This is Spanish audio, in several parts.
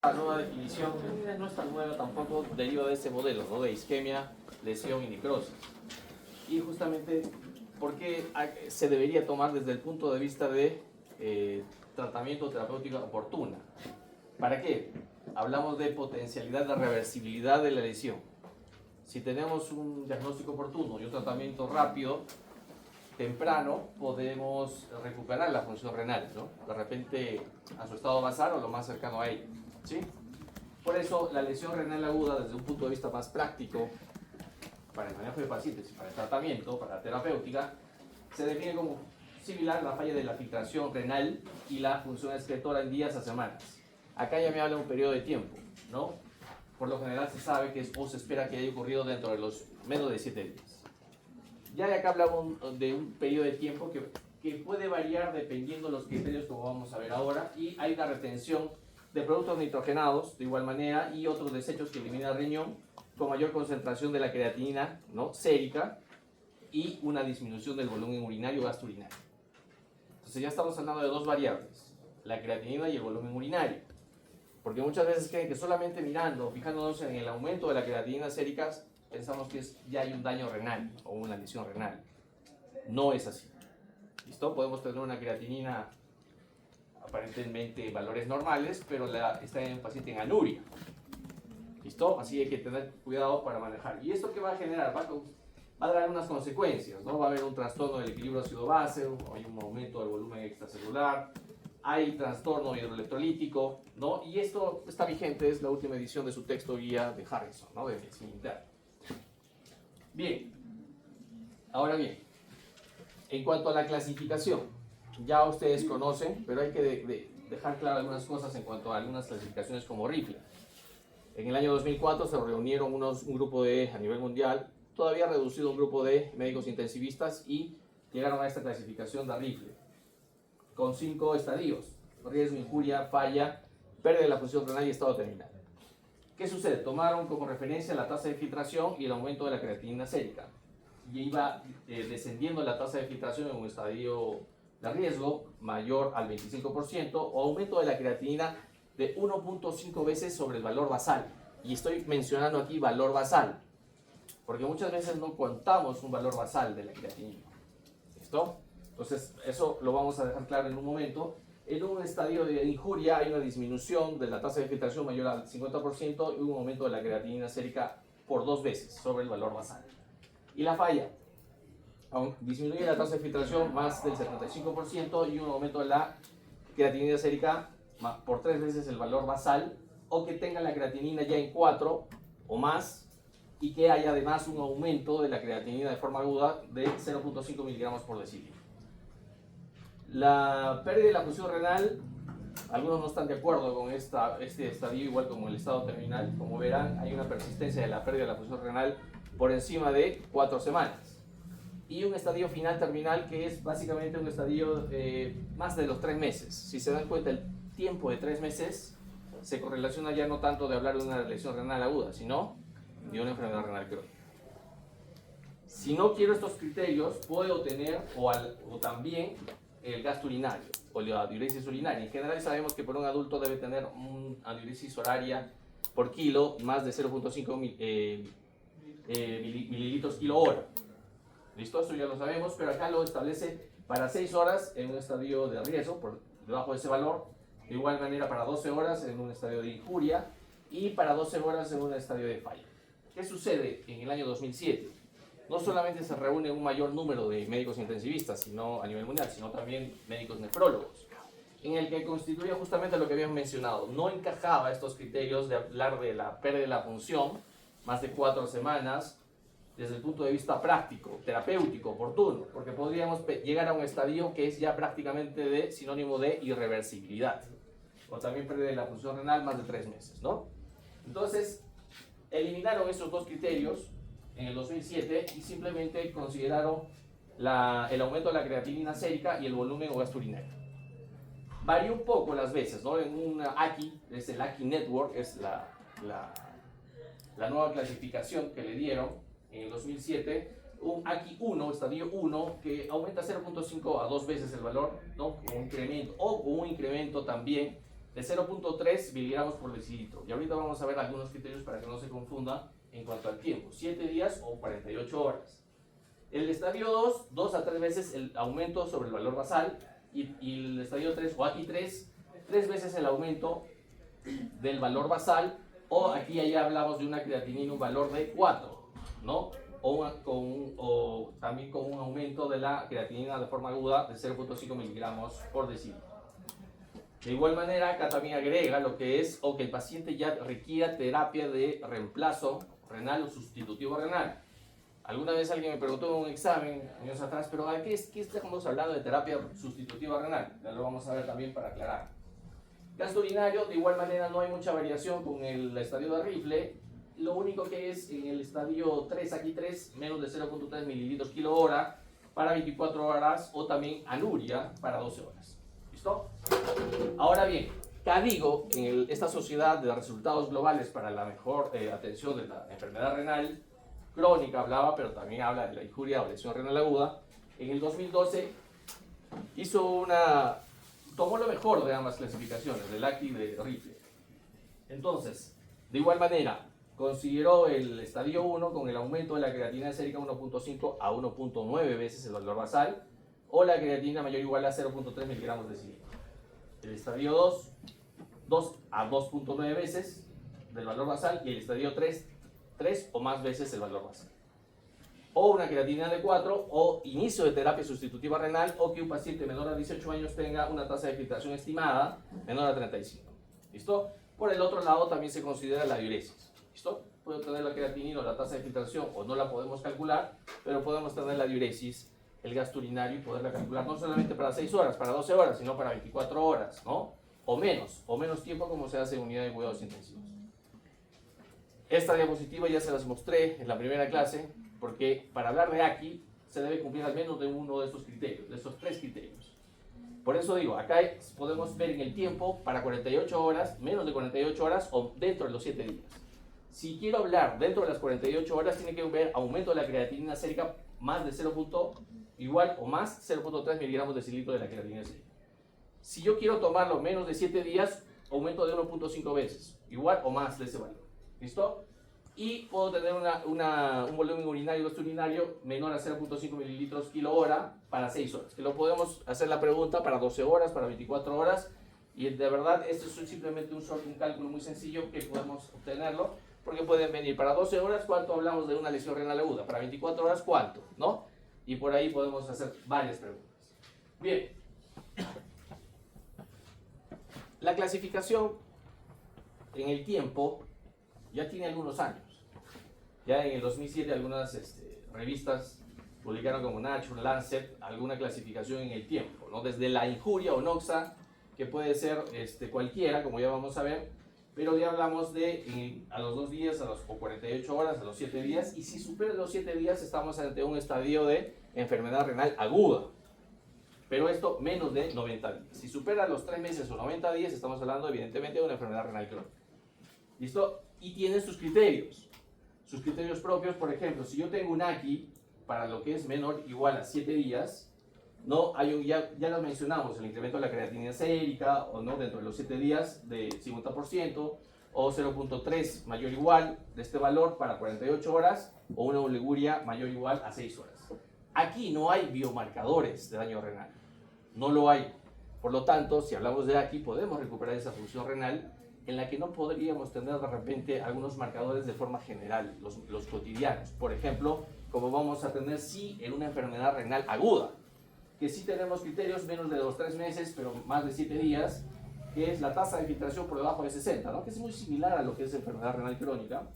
La nueva definición no es tan nueva tampoco, deriva de ese modelo, ¿no? De isquemia, lesión y necrosis. Y justamente, ¿por qué se debería tomar desde el punto de vista de tratamiento terapéutico oportuna? ¿Para qué? Hablamos de potencialidad de reversibilidad de la lesión. Si tenemos un diagnóstico oportuno y un tratamiento rápido, temprano, podemos recuperar la función renal, ¿no? De repente a su estado basal o lo más cercano a ello, ¿sí? Por eso la lesión renal aguda, desde un punto de vista más práctico, para el manejo de pacientes y para el tratamiento, para la terapéutica, se define como similar a la falla de la filtración renal y la función excretora en días a semanas. Acá ya me habla un periodo de tiempo, ¿no? Por lo general se sabe que o se espera que haya ocurrido dentro de los menos de 7 días. Ya de acá hablamos de un periodo de tiempo que puede variar dependiendo de los criterios como vamos a ver ahora, y hay una retención de productos nitrogenados de igual manera y otros desechos que elimina el riñón con mayor concentración de la creatinina, ¿no?, sérica, y una disminución del volumen urinario o gasto urinario. Entonces ya estamos hablando de dos variables, la creatinina y el volumen urinario, porque muchas veces creen que solamente mirando, fijándonos en el aumento de la creatinina sérica, pensamos que ya hay un daño renal o una lesión renal. No es así. ¿Listo? Podemos tener una creatinina aparentemente valores normales, pero está en un paciente en anuria. ¿Listo? Así hay que tener cuidado para manejar. ¿Y esto qué va a generar? Va a dar unas consecuencias, ¿no? Va a haber un trastorno del equilibrio ácido-base, hay un aumento del volumen extracelular, hay trastorno hidroelectrolítico, ¿no? Y esto está vigente, es la última edición de su texto guía de Harrison, ¿no?, de medicina interna. Bien, ahora bien, en cuanto a la clasificación, ya ustedes conocen, pero hay que dejar claro algunas cosas en cuanto a algunas clasificaciones como Rifle. En el año 2004 se reunieron un grupo a nivel mundial, todavía reducido, un grupo de médicos intensivistas, y llegaron a esta clasificación de Rifle, con 5 estadios: riesgo, injuria, falla, pérdida de la función renal y estado terminal. ¿Qué sucede? Tomaron como referencia la tasa de filtración y el aumento de la creatinina sérica, y iba descendiendo la tasa de filtración en un estadio de riesgo mayor al 25% o aumento de la creatinina de 1.5 veces sobre el valor basal. Y estoy mencionando aquí valor basal, porque muchas veces no contamos un valor basal de la creatinina. ¿Listo? Entonces, eso lo vamos a dejar claro en un momento. En un estadio de injuria hay una disminución de la tasa de filtración mayor al 50% y un aumento de la creatinina sérica por 2 veces sobre el valor basal. Y la falla, disminuye la tasa de filtración más del 75% y un aumento de la creatinina sérica por 3 veces el valor basal, o que tenga la creatinina ya en 4 o más, y que haya además un aumento de la creatinina de forma aguda de 0.5 miligramos por decilitro. La pérdida de la función renal, algunos no están de acuerdo con este estadio, igual como el estado terminal. Como verán, hay una persistencia de la pérdida de la función renal por encima de 4 semanas. Y un estadio final terminal que es básicamente un estadio más de los 3 meses. Si se dan cuenta, el tiempo de 3 meses se correlaciona ya no tanto de hablar de una lesión renal aguda, sino de una enfermedad renal crónica. Si no quiero estos criterios, puedo tener o también el gasto urinario o la diuresis urinaria. En general sabemos que por un adulto debe tener una diuresis horaria por kilo más de 0.5 mililitros kilo hora. ¿Listo? Eso ya lo sabemos, pero acá lo establece para 6 horas en un estadio de riesgo, por debajo de ese valor. De igual manera para 12 horas en un estadio de injuria y para 12 horas en un estadio de falla. ¿Qué sucede en el año 2007? No solamente se reúne un mayor número de médicos intensivistas a nivel mundial, sino también médicos nefrólogos, en el que constituía justamente lo que habíamos mencionado. No encajaba estos criterios de hablar de la pérdida de la función más de 4 semanas desde el punto de vista práctico, terapéutico, oportuno, porque podríamos llegar a un estadio que es ya prácticamente sinónimo de irreversibilidad, o también pérdida de la función renal más de 3 meses, ¿no? Entonces, eliminaron esos dos criterios en el 2007 y simplemente consideraron el aumento de la creatinina sérica y el volumen o gasto urinario. Varió un poco las veces, ¿no? En una ACI, es el ACI Network, es la nueva clasificación que le dieron en el 2007, un ACI 1, estadio 1, que aumenta 0.5 a 2 veces el valor, ¿no? Con un incremento, o con un incremento también de 0.3 miligramos por decilitro. Y ahorita vamos a ver algunos criterios para que no se confunda en cuanto al tiempo, 7 días o 48 horas. El estadio 2, 2 a 3 veces el aumento sobre el valor basal, y el estadio 3, o aquí 3 veces el aumento del valor basal, o aquí ya hablamos de una creatinina, un valor de 4, ¿no? O también con un aumento de la creatinina de forma aguda de 0.5 miligramos por decilitro. De igual manera, acá también agrega lo que es, o que el paciente ya requiera terapia de reemplazo renal o sustitutivo renal. Alguna vez alguien me preguntó en un examen, años atrás, pero ¿a qué estamos hablando de terapia sustitutiva renal? Ya lo vamos a ver también para aclarar. Gasto urinario, de igual manera no hay mucha variación con el estadio de Rifle. Lo único que es en el estadio 3, aquí 3, menos de 0.3 mililitros kilo hora para 24 horas, o también anuria para 12 horas. ¿Listo? Ahora bien, CADIGO, en esta sociedad de resultados globales para la mejor atención de la enfermedad renal crónica hablaba, pero también habla de la injuria o lesión renal aguda, en el 2012 tomó lo mejor de ambas clasificaciones, del ACTI y de Rifle. Entonces, de igual manera, consideró el estadio 1 con el aumento de la creatina sérica 1.5 a 1.9 veces el valor basal, o la creatina mayor o igual a 0.3 miligramos de decilitro. El estadio 2, 2 a 2.9 veces del valor basal, y el estadio 3 o más veces el valor basal. O una creatina de 4, o inicio de terapia sustitutiva renal, o que un paciente menor a 18 años tenga una tasa de filtración estimada menor a 35. ¿Listo? Por el otro lado también se considera la diuresis. ¿Listo? Puede tener la creatinina o la tasa de filtración, o no la podemos calcular, pero podemos tener la diuresis, el gasto urinario, y poderla calcular no solamente para 6 horas, para 12 horas, sino para 24 horas, ¿no? O menos tiempo, como se hace en unidad de cuidados intensivos. Esta diapositiva ya se las mostré en la primera clase, porque para hablar de ACI se debe cumplir al menos de uno de estos criterios, de estos 3 criterios. Por eso digo, acá podemos ver en el tiempo para 48 horas, menos de 48 horas, o dentro de los 7 días. Si quiero hablar dentro de las 48 horas, tiene que ver aumento de la creatinina sérica más de 0. Igual o más 0.3 miligramos de decilitro de la creatinina sérica. Si yo quiero tomarlo menos de 7 días, aumento de 1.5 veces, igual o más de ese valor. ¿Listo? Y puedo tener un volumen urinario, gasto urinario menor a 0.5 mililitros kilo hora para 6 horas. Que lo podemos hacer la pregunta para 12 horas, para 24 horas. Y de verdad, esto es simplemente un cálculo muy sencillo que podemos obtenerlo. Porque pueden venir para 12 horas, ¿cuánto hablamos de una lesión renal aguda? Para 24 horas, ¿cuánto? ¿No? Y por ahí podemos hacer varias preguntas. Bien. La clasificación en el tiempo ya tiene algunos años. Ya en el 2007 algunas revistas publicaron como Nature, Lancet, alguna clasificación en el tiempo, ¿no? Desde la injuria o noxa, que puede ser cualquiera, como ya vamos a ver, pero ya hablamos de a los 2 días, o 48 horas, a los 7 días, y si supera los 7 días estamos ante un estadio de enfermedad renal aguda. Pero esto menos de 90 días. Si supera los 3 meses o 90 días, estamos hablando evidentemente de una enfermedad renal crónica. ¿Listo? Y tiene sus criterios propios. Por ejemplo, si yo tengo un ACI para lo que es menor o igual a 7 días, ¿no? Ya lo mencionamos, el incremento de la creatinina sérica, o no, dentro de los 7 días de 50%, o 0.3 mayor o igual de este valor para 48 horas, o una oliguria mayor o igual a 6 horas. Aquí no hay biomarcadores de daño renal, no lo hay. Por lo tanto, si hablamos de ACI, podemos recuperar esa función renal en la que no podríamos tener de repente algunos marcadores de forma general, los cotidianos. Por ejemplo, como vamos a tener en una enfermedad renal aguda, que sí tenemos criterios menos de los 3 meses, pero más de 7 días, que es la tasa de filtración por debajo de 60, ¿no? Que es muy similar a lo que es enfermedad renal crónica,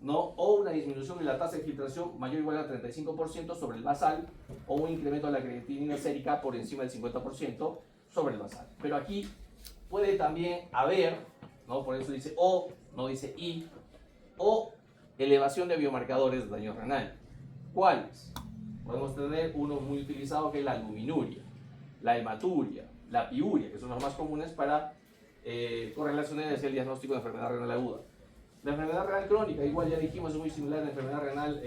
¿no? O una disminución en la tasa de filtración mayor o igual a 35% sobre el basal, o un incremento de la creatinina sérica por encima del 50% sobre el basal. Pero aquí puede también haber, ¿no? Por eso dice O, no dice I, o elevación de biomarcadores de daño renal. ¿Cuáles? Podemos tener uno muy utilizado, que es la albuminuria, la hematuria, la piuria, que son los más comunes para correlacionar hacia el diagnóstico de enfermedad renal aguda. La enfermedad renal crónica, igual ya dijimos, es muy similar a la enfermedad renal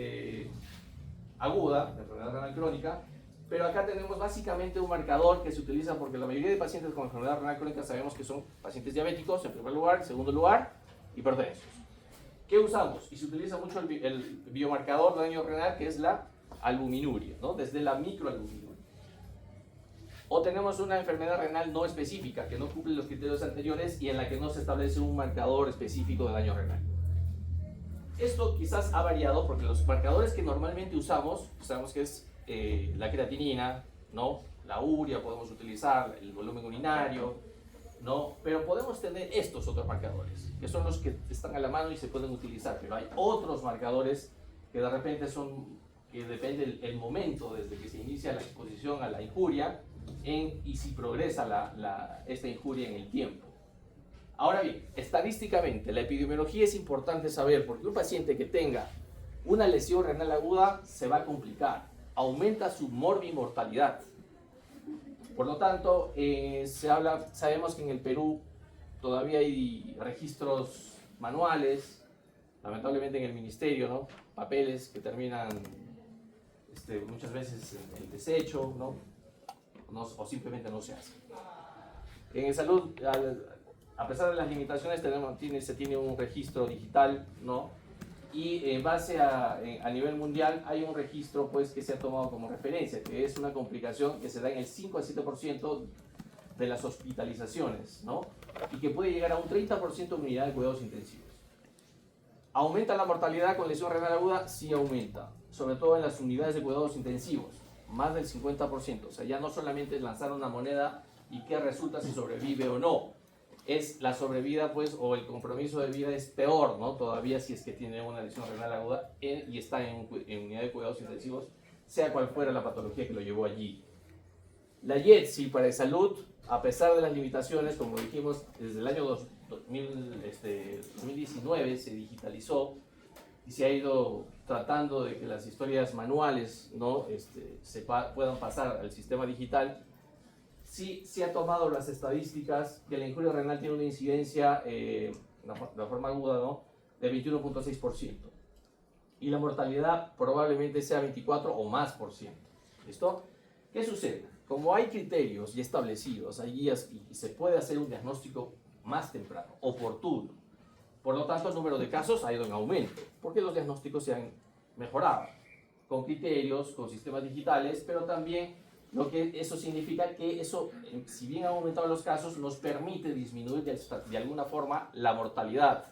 aguda, la enfermedad renal crónica, pero acá tenemos básicamente un marcador que se utiliza porque la mayoría de pacientes con enfermedad renal crónica sabemos que son pacientes diabéticos en primer lugar, en segundo lugar, hipertensos. ¿Qué usamos? Y se utiliza mucho el biomarcador de daño renal, que es la albuminuria, ¿no? Desde la microalbuminuria. O tenemos una enfermedad renal no específica, que no cumple los criterios anteriores y en la que no se establece un marcador específico de daño renal. Esto quizás ha variado porque los marcadores que normalmente usamos, sabemos que es la creatinina, ¿no? La urea, podemos utilizar el volumen urinario, ¿no? Pero podemos tener estos otros marcadores, que son los que están a la mano y se pueden utilizar, pero hay otros marcadores que de repente son, que depende el momento desde que se inicia la exposición a la injuria y si progresa esta injuria en el tiempo. Ahora bien, estadísticamente, la epidemiología es importante saber porque un paciente que tenga una lesión renal aguda se va a complicar, aumenta su morbimortalidad. Por lo tanto, sabemos que en el Perú todavía hay registros manuales, lamentablemente en el ministerio, ¿no? Papeles que terminan muchas veces en el desecho, ¿no? O simplemente no se hacen. En salud, a pesar de las limitaciones, se tiene un registro digital, ¿no? Y en base a nivel mundial hay un registro pues, que se ha tomado como referencia, que es una complicación que se da en el 5 al 7% de las hospitalizaciones, ¿no? Y que puede llegar a un 30% de unidad de cuidados intensivos. ¿Aumenta la mortalidad con lesión renal aguda? Sí aumenta, sobre todo en las unidades de cuidados intensivos, más del 50%. O sea, ya no solamente es lanzar una moneda y qué resulta si sobrevive o no. Es la sobrevida, pues, o el compromiso de vida es peor, ¿no? Todavía si es que tiene una lesión renal aguda y está en unidad de cuidados intensivos, sea cual fuera la patología que lo llevó allí. La IETSI para salud, a pesar de las limitaciones, como dijimos, desde el año 2019 se digitalizó y se ha ido tratando de que las historias manuales, ¿no? puedan pasar al sistema digital. Sí se ha tomado las estadísticas que la injuria renal tiene una incidencia de forma aguda, ¿no? De 21.6%. Y la mortalidad probablemente sea 24 o más por ciento. ¿Listo? ¿Qué sucede? Como hay criterios ya establecidos, hay guías y se puede hacer un diagnóstico más temprano, oportuno. Por lo tanto, el número de casos ha ido en aumento, porque los diagnósticos se han mejorado, con criterios, con sistemas digitales, pero también lo que eso significa que eso, si bien han aumentado los casos, nos permite disminuir de alguna forma la mortalidad,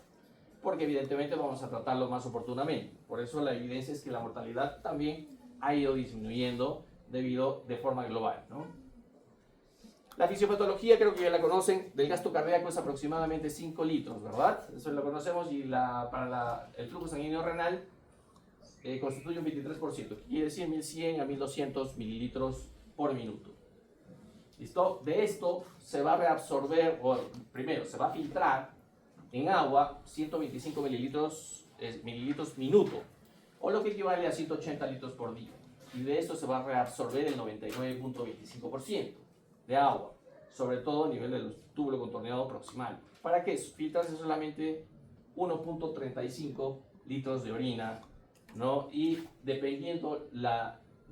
porque evidentemente vamos a tratarlo más oportunamente. Por eso la evidencia es que la mortalidad también ha ido disminuyendo de forma global, ¿no? La fisiopatología creo que ya la conocen, del gasto cardíaco es aproximadamente 5 litros, ¿verdad? Eso lo conocemos y para el flujo sanguíneo renal constituye un 23%, que quiere decir 1100 a 1200 mililitros por minuto. ¿Listo? De esto se va a reabsorber, o primero se va a filtrar en agua 125 mililitros minuto, o lo que equivale a 180 litros por día. Y de esto se va a reabsorber el 99.25% de agua, sobre todo a nivel del túbulo contorneado proximal. ¿Para qué? Filtrarse solamente 1.35 litros de orina, ¿no? Y dependiendo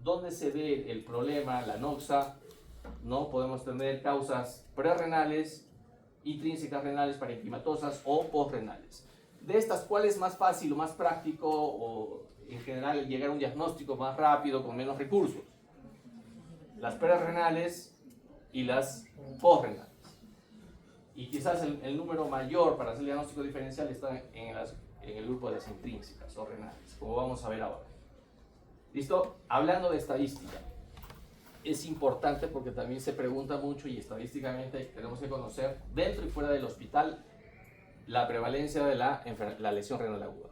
dónde se ve el problema, la noxa, ¿no? Podemos tener causas prerrenales, intrínsecas renales, parenquimatosas o postrenales. De estas, ¿cuál es más fácil o más práctico o en general llegar a un diagnóstico más rápido con menos recursos? Las prerrenales y las postrenales. Y quizás el número mayor para hacer el diagnóstico diferencial está en el grupo de las intrínsecas o renales, como vamos a ver ahora. ¿Listo? Hablando de estadística, es importante porque también se pregunta mucho y estadísticamente tenemos que conocer dentro y fuera del hospital la prevalencia de la lesión renal aguda.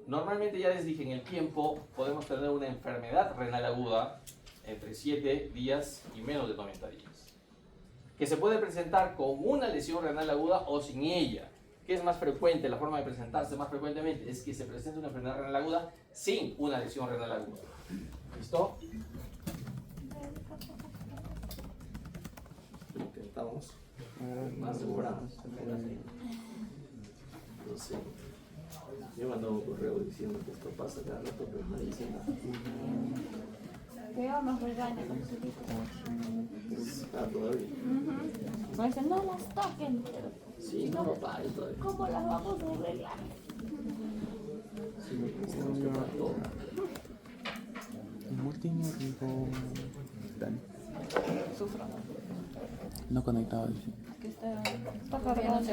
Normalmente ya les dije, en el tiempo podemos tener una enfermedad renal aguda entre 7 días y menos de 90 días, que se puede presentar con una lesión renal aguda o sin ella. ¿Qué es más frecuente? La forma de presentarse más frecuentemente es que se presente una enfermedad renal aguda sin una lesión renal aguda. ¿Listo? Intentamos más demorados. No sé. Yo mandaba un correo diciendo que esto pasa cada rato, pero nadie dice nada. Peor nos regaña los chiquitos. Nos dicen, no las toquen. Sí, no, papá, ¿Cómo las vamos a arreglar? Sí, tenemos que pagar todo. El último rico. Sufro. No conectado, dice. Que está cargando.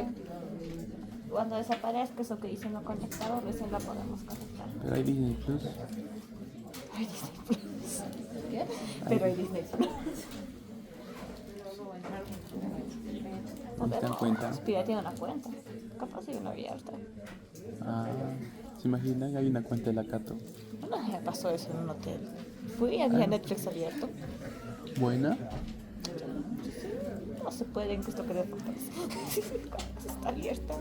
Cuando desaparezca eso que dice no conectado, recién la podemos conectar. Pero hay Disney Plus. Hay Disney Plus. ¿Qué? Pero hay Disney Plus. ¿Dónde está en cuenta? Spira tiene una cuenta. Capaz si no abierta. Ah, ¿se imaginan? Hay una cuenta de la Cato. No me pasó eso en un hotel. Fui y había Netflix abierto. ¿Buena? No se puede en esto que de está abierta.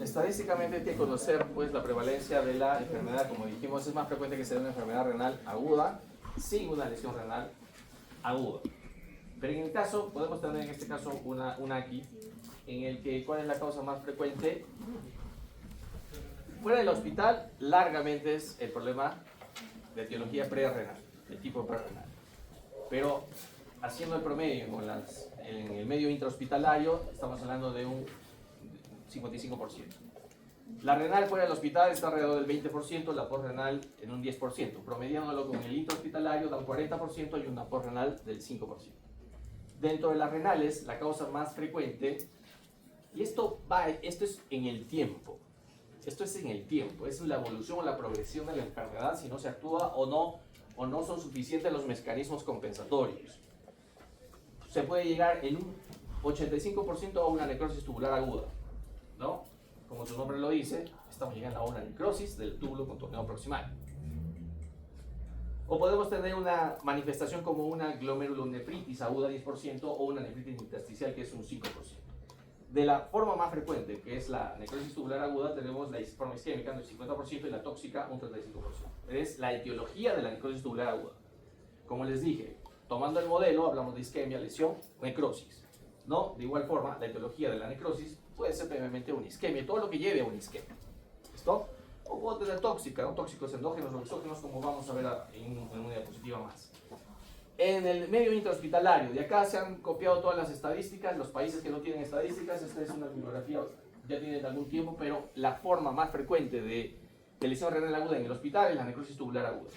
Estadísticamente hay que conocer pues, la prevalencia de la enfermedad. Como dijimos, es más frecuente que sea una enfermedad renal aguda sin una lesión renal aguda. Pero en el caso, podemos tener en este caso una aquí, en el que, ¿cuál es la causa más frecuente? Fuera del hospital, largamente es el problema de etiología prerrenal, de tipo prerrenal. Pero haciendo el promedio en el medio intrahospitalario, estamos hablando de un 55%. La renal fuera del hospital está alrededor del 20%, la postrenal en un 10%. Promediándolo con el intrahospitalario da un 40% y una postrenal del 5%. Dentro de las renales, la causa más frecuente, y esto es en el tiempo. Esto es en el tiempo, es la evolución o la progresión de la enfermedad, si no se actúa o no son suficientes los mecanismos compensatorios. Se puede llegar en un 85% a una necrosis tubular aguda, ¿no? Como su nombre lo dice, estamos llegando a una necrosis del túbulo contorneado proximal. O podemos tener una manifestación como una glomerulonefritis aguda 10% o una nefritis intersticial que es un 5%. De la forma más frecuente, que es la necrosis tubular aguda, tenemos la forma isquémica del 50% y la tóxica un 35%. Es la etiología de la necrosis tubular aguda. Como les dije, tomando el modelo, hablamos de isquemia, lesión, necrosis. ¿No? De igual forma, la etiología de la necrosis puede ser previamente una isquemia, todo lo que lleve a una isquemia. ¿Listo? O puede tener tóxica, ¿no? Tóxicos endógenos o exógenos, como vamos a ver en una diapositiva más. En el medio intrahospitalario, de acá se han copiado todas las estadísticas, los países que no tienen estadísticas, esta es una bibliografía, ya tiene algún tiempo, pero la forma más frecuente de lesión renal aguda en el hospital es la necrosis tubular aguda,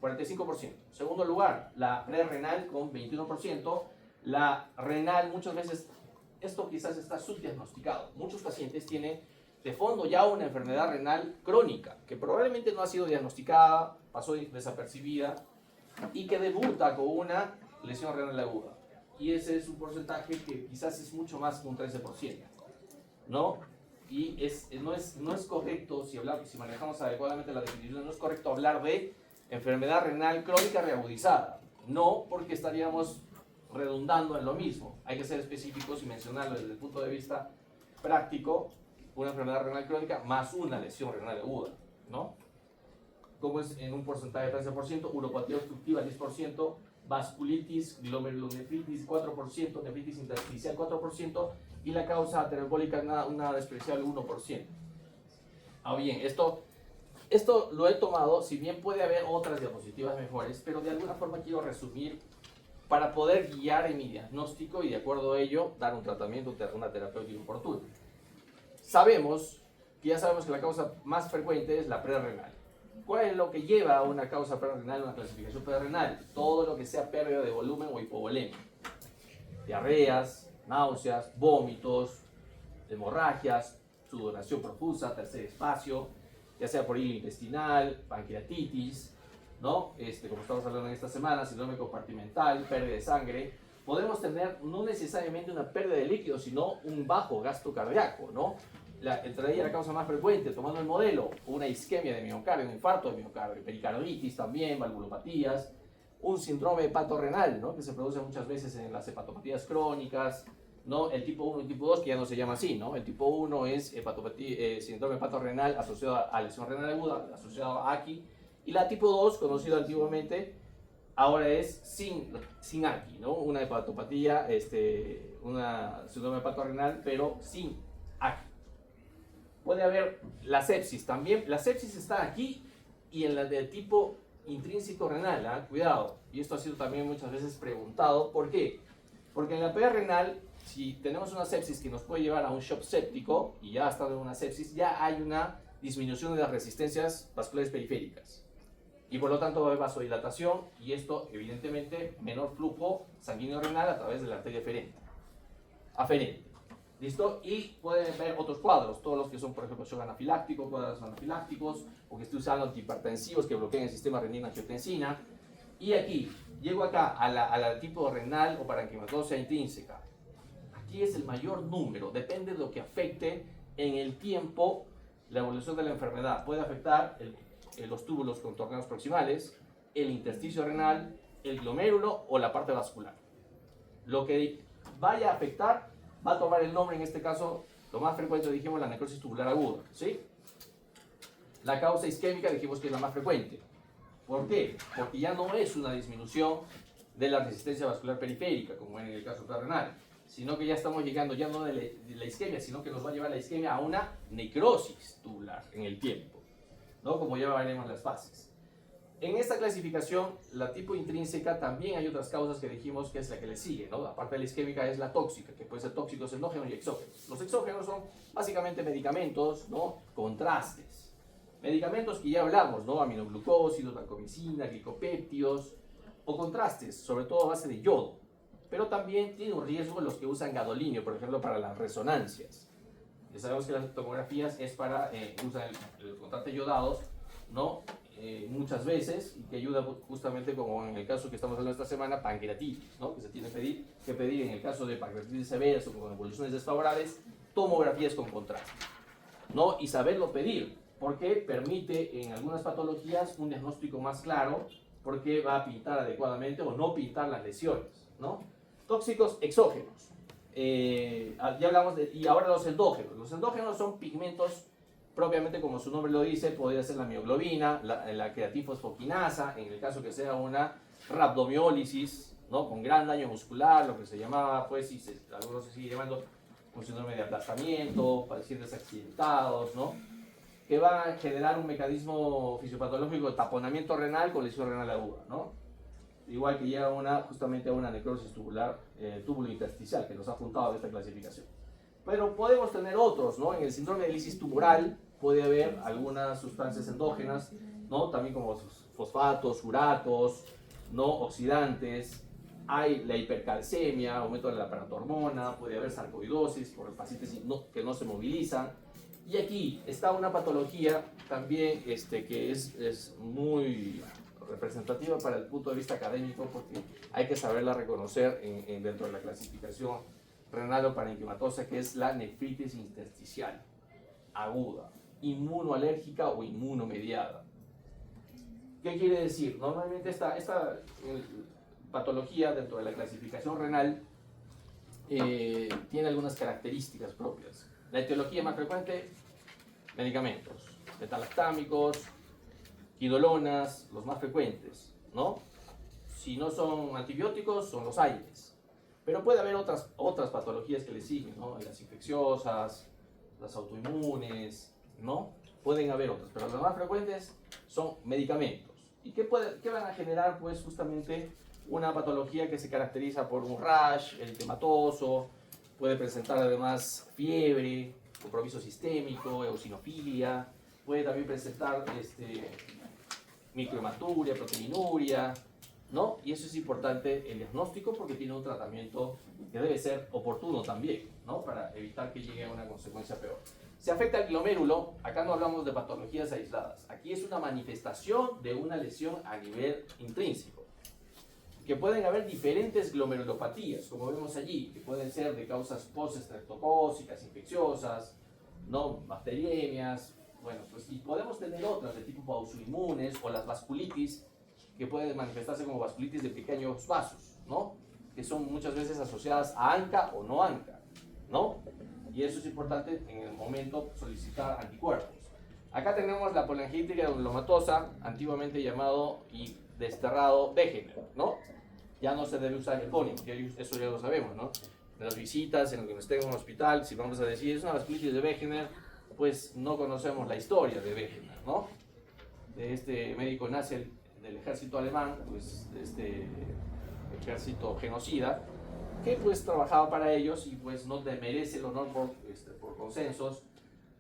45%. Segundo lugar, la prerrenal con 21%, la renal muchas veces, esto quizás está subdiagnosticado, muchos pacientes tienen de fondo ya una enfermedad renal crónica, que probablemente no ha sido diagnosticada, pasó desapercibida, y que debuta con una lesión renal aguda. Y ese es un porcentaje que quizás es mucho más que un 13%, ¿no? Y no es correcto, si manejamos adecuadamente la definición, no es correcto hablar de enfermedad renal crónica reagudizada. No, porque estaríamos redundando en lo mismo. Hay que ser específicos y mencionarlo desde el punto de vista práctico, una enfermedad renal crónica más una lesión renal aguda, ¿no? Como es en un porcentaje de 13%, uropatía obstructiva 10%, vasculitis, glomerulonefritis 4%, nefritis intersticial 4% y la causa ateroembólica una despreciable 1%. Ah, bien, esto lo he tomado, si bien puede haber otras diapositivas mejores, pero de alguna forma quiero resumir para poder guiar en mi diagnóstico y de acuerdo a ello dar un tratamiento, una terapéutica oportuna. Ya sabemos que la causa más frecuente es la prerrenal. ¿Cuál es lo que lleva a una causa prerrenal, una clasificación prerrenal? Todo lo que sea pérdida de volumen o hipovolemia. Diarreas, náuseas, vómitos, hemorragias, sudoración profusa, tercer espacio, ya sea por hilo intestinal, pancreatitis, ¿no? Como estamos hablando en esta semana, síndrome compartimental, pérdida de sangre. Podemos tener no necesariamente una pérdida de líquido, sino un bajo gasto cardíaco, ¿no? Entraría la causa más frecuente, tomando el modelo, una isquemia de miocardio, un infarto de miocardio, pericarditis también, valvulopatías, un síndrome hepatorrenal, ¿no? Que se produce muchas veces en las hepatopatías crónicas, ¿no? El tipo 1 y tipo 2, que ya no se llama así, ¿no? El tipo 1 es síndrome hepatorrenal asociado a lesión renal aguda, asociado a AQI, y la tipo 2, conocida antiguamente, ahora es sin AQI, ¿no? Una hepatopatía, una síndrome hepatorrenal, pero sin AQI. Puede haber la sepsis también. La sepsis está aquí y en la del tipo intrínseco renal, ¿ah? Cuidado, y esto ha sido también muchas veces preguntado, ¿por qué? Porque en la PA renal, si tenemos una sepsis que nos puede llevar a un shock séptico, y ya ha estado en una sepsis, ya hay una disminución de las resistencias vasculares periféricas. Y por lo tanto va a haber vasodilatación, y esto, evidentemente, menor flujo sanguíneo renal a través de la arteria aferente. ¿Listo? Y pueden ver otros cuadros, todos los que son, por ejemplo, shock anafiláctico, cuadros anafilácticos, o que estoy usando antihipertensivos que bloquean el sistema renina-angiotensina. Y aquí, llego acá a la tipo renal o parenquimatosa intrínseca. Aquí es el mayor número, depende de lo que afecte en el tiempo la evolución de la enfermedad. Puede afectar los túbulos con torneos proximales, el intersticio renal, el glomérulo o la parte vascular. Lo que vaya a afectar va a tomar el nombre, en este caso, lo más frecuente dijimos la necrosis tubular aguda, ¿sí? La causa isquémica dijimos que es la más frecuente. ¿Por qué? Porque ya no es una disminución de la resistencia vascular periférica, como en el caso renal, sino que ya estamos llegando ya no de la isquemia, sino que nos va a llevar la isquemia a una necrosis tubular en el tiempo, ¿no? Como ya veremos las fases. En esta clasificación, la tipo intrínseca, también hay otras causas que dijimos que es la que le sigue, ¿no? Aparte de la isquémica es la tóxica, que puede ser tóxicos endógenos y exógenos. Los exógenos son básicamente medicamentos, ¿no? Contrastes. Medicamentos que ya hablamos, ¿no? Aminoglucósidos, vancomicina, glicopéptidos, o contrastes, sobre todo a base de yodo. Pero también tiene un riesgo los que usan gadolinio, por ejemplo, para las resonancias. Ya sabemos que las tomografías es para, usan el contraste yodados, ¿no? Muchas veces, y que ayuda justamente, como en el caso que estamos hablando esta semana, pancreatitis, ¿no? Que se tiene que pedir en el caso de pancreatitis severas o con evoluciones desfavorables, tomografías con contraste, ¿no? Y saberlo pedir, porque permite en algunas patologías un diagnóstico más claro, porque va a pintar adecuadamente o no pintar las lesiones, ¿no? Tóxicos exógenos. Ya hablamos y ahora los endógenos. Los endógenos son pigmentos propiamente como su nombre lo dice, podría ser la mioglobina, la creatinfosfoquinasa, en el caso que sea una rhabdomiólisis, ¿no? Con gran daño muscular, lo que se llamaba, pues, algunos se sigue llamando un síndrome de aplastamiento, pacientes accidentados, ¿no? Que va a generar un mecanismo fisiopatológico de taponamiento renal con lesión renal aguda, ¿no? Igual que llega justamente a una necrosis tubular, túbulo intersticial, que nos ha juntado de esta clasificación. Pero podemos tener otros, ¿no? En el síndrome de lisis tumoral puede haber algunas sustancias endógenas, ¿no? También como fosfatos, uratos, ¿no? Oxidantes. Hay la hipercalcemia, aumento de la paratormona, puede haber sarcoidosis por pacientes que no se movilizan. Y aquí está una patología también que es muy representativa para el punto de vista académico, porque hay que saberla reconocer dentro de la clasificación renal o parenquimatosa, que es la nefritis intersticial aguda, inmunoalérgica o inmunomediada. ¿Qué quiere decir? Normalmente esta patología dentro de la clasificación renal tiene algunas características propias. La etiología más frecuente, medicamentos, betalactámicos, quidolonas, los más frecuentes, ¿no? Si no son antibióticos, son los AINES. Pero puede haber otras patologías que le siguen, ¿no? Las infecciosas, las autoinmunes, ¿no? Pueden haber otras, pero las más frecuentes son medicamentos. ¿Y qué van a generar? Pues justamente una patología que se caracteriza por un rash eritematoso, puede presentar además fiebre, compromiso sistémico, eosinofilia, puede también presentar microhematuria, proteinuria, ¿no? Y eso es importante el diagnóstico, porque tiene un tratamiento que debe ser oportuno también, ¿no? Para evitar que llegue a una consecuencia peor. Se afecta el glomérulo, acá no hablamos de patologías aisladas, aquí es una manifestación de una lesión a nivel intrínseco, que pueden haber diferentes glomerulopatías, como vemos allí, que pueden ser de causas post-estreptocócicas, infecciosas, ¿no? Bacteriemias, bueno, pues y podemos tener otras de tipo autoinmunes o las vasculitis, que pueden manifestarse como vasculitis de pequeños vasos, ¿no? Que son muchas veces asociadas a ANCA o no ANCA, ¿no? Y eso es importante en el momento solicitar anticuerpos. Acá tenemos la polangitis granulomatosa, antiguamente llamado y desterrado Wegener, ¿no? Ya no se debe usar el epónimo, eso ya lo sabemos, ¿no? En las visitas, en lo que nos esté en un hospital, si vamos a decir es una vasculitis de Wegener, pues no conocemos la historia de Wegener, ¿no? De este médico nazi del ejército alemán, pues este ejército genocida, que pues trabajaba para ellos y pues no merece el honor por consensos,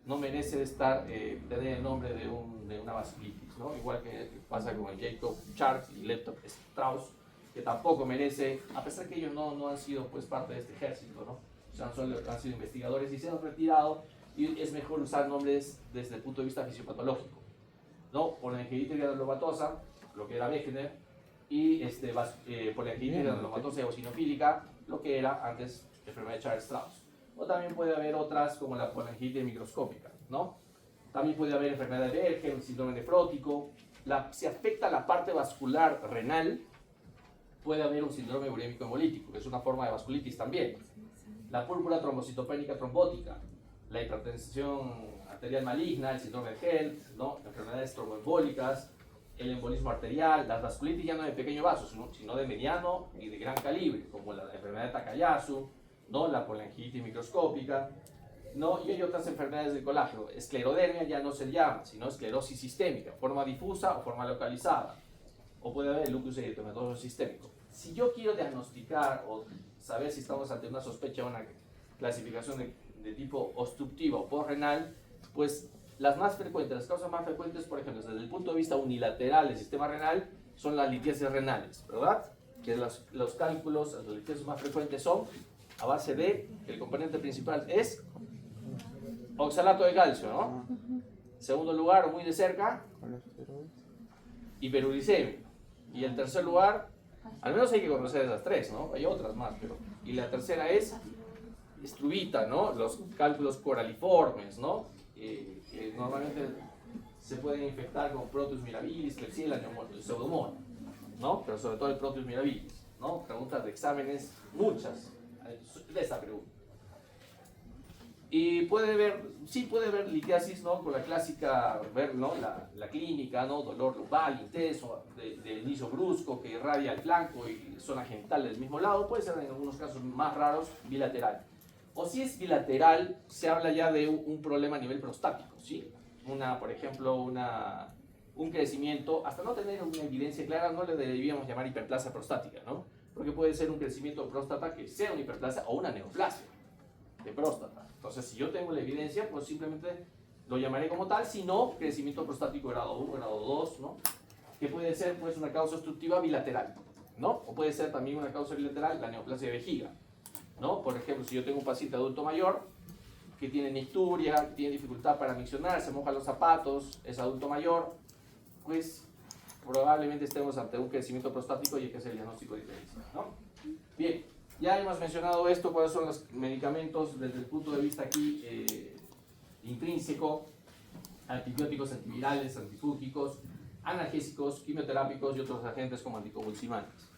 no merece tener el nombre de una vasculitis, ¿no? Igual que pasa con el Jacob Charles y Lev Strauss, que tampoco merece, a pesar que ellos no han sido pues parte de este ejército, ¿no? O sea, han sido investigadores y se han retirado, y es mejor usar nombres desde el punto de vista fisiopatológico, ¿no? Polyangiitis granulomatosa, lo que era Wegener, y polyangiitis granulomatosa eosinofílica, lo que era antes enfermedad de Charles-Strauss. O también puede haber otras como la polyangiitis microscópica, ¿no? También puede haber enfermedad de Bergen, síndrome nefrótico. Si afecta la parte vascular renal, puede haber un síndrome urémico hemolítico, que es una forma de vasculitis también. La púrpura trombocitopénica trombótica, la hipertensión arterial maligna, el síndrome de Held, ¿no? Enfermedades tromboembólicas, el embolismo arterial, las vasculitis ya no de pequeño vaso, sino de mediano y de gran calibre, como la enfermedad de Takayasu, ¿no? La polyangiitis microscópica, ¿no? Y hay otras enfermedades del colágeno. Esclerodermia ya no se llama, sino esclerosis sistémica, forma difusa o forma localizada. O puede haber lupus eritematoso sistémico. Si yo quiero diagnosticar o saber si estamos ante una sospecha o una clasificación de tipo obstructiva o postrenal, pues las más frecuentes, las causas más frecuentes, por ejemplo, desde el punto de vista unilateral del sistema renal, son las litiasis renales, ¿verdad? Que los cálculos, las litiasis más frecuentes son a base de, el componente principal es oxalato de calcio, ¿no? Segundo lugar, muy de cerca, hiperuricemia. Y el tercer lugar, al menos hay que conocer esas tres, ¿no? Hay otras más, pero... Y la tercera es estruvita, ¿no? Los cálculos coraliformes, ¿no? Que normalmente se pueden infectar con Proteus mirabilis, Klebsiella, Pseudomonas, ¿no? Pero sobre todo el Proteus mirabilis, ¿no? Preguntas de exámenes, muchas, de esta pregunta. Y sí puede haber litiasis, ¿no? Con la clásica, ¿no? La clínica, ¿no? Dolor lumbar intenso, de inicio brusco que irradia el flanco y zona genital del mismo lado. Puede ser en algunos casos más raros bilateral. O si es bilateral, se habla ya de un problema a nivel prostático, ¿sí? Por ejemplo, un crecimiento, hasta no tener una evidencia clara, no le deberíamos llamar hiperplasia prostática, ¿no? Porque puede ser un crecimiento de próstata que sea una hiperplasia o una neoplasia de próstata. Entonces, si yo tengo la evidencia, pues simplemente lo llamaré como tal, si no, crecimiento prostático grado 1, grado 2, ¿no? Que puede ser pues una causa obstructiva bilateral, ¿no? O puede ser también una causa bilateral, la neoplasia de vejiga, ¿no? Por ejemplo, si yo tengo un paciente adulto mayor que tiene nicturia, que tiene dificultad para miccionar, se moja los zapatos, es adulto mayor, pues probablemente estemos ante un crecimiento prostático y hay que hacer el diagnóstico diferencial, ¿no? Bien, ya hemos mencionado esto, cuáles son los medicamentos desde el punto de vista aquí intrínseco, antibióticos, antivirales, antifúngicos, analgésicos, quimioterápicos y otros agentes como anticonvulsivantes.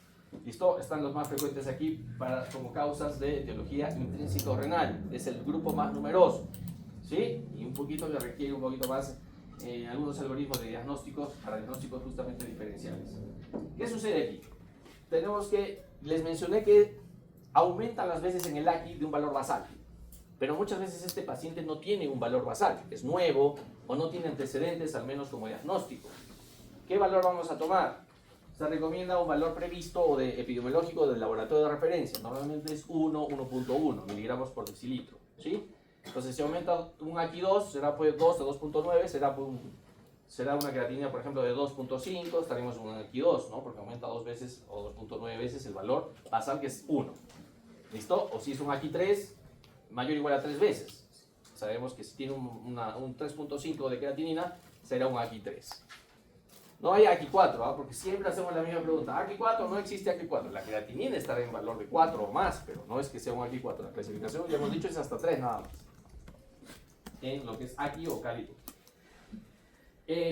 ¿Listo? Están los más frecuentes aquí como causas de etiología intrínseco-renal. Es el grupo más numeroso, ¿sí? Y un poquito que requiere un poquito más algunos algoritmos de diagnósticos para diagnósticos justamente diferenciales. ¿Qué sucede aquí? Les mencioné que aumentan las veces en el AQI de un valor basal, pero muchas veces este paciente no tiene un valor basal, es nuevo o no tiene antecedentes, al menos como diagnóstico. ¿Qué valor vamos a tomar? Se recomienda un valor previsto o de epidemiológico del laboratorio de referencia. Normalmente es 1,1 miligramos por decilitro, ¿sí? Entonces, si aumenta un AQI2, será pues 2 a 2.9, será una creatinina, por ejemplo, de 2.5, estaremos en un AQI2, ¿no? Porque aumenta 2 veces o 2.9 veces el valor basal, que es 1. ¿Listo? O si es un AQI3, mayor o igual a 3 veces. Sabemos que si tiene un 3.5 de creatinina, será un AQI3. No hay AQI4, ¿eh? Porque siempre hacemos la misma pregunta. AQI4, no existe AQI4. La creatinina estará en valor de 4 o más, pero no es que sea un AQI4. La clasificación, ya hemos dicho, es hasta 3 nada más. En lo que es AQI o CALI.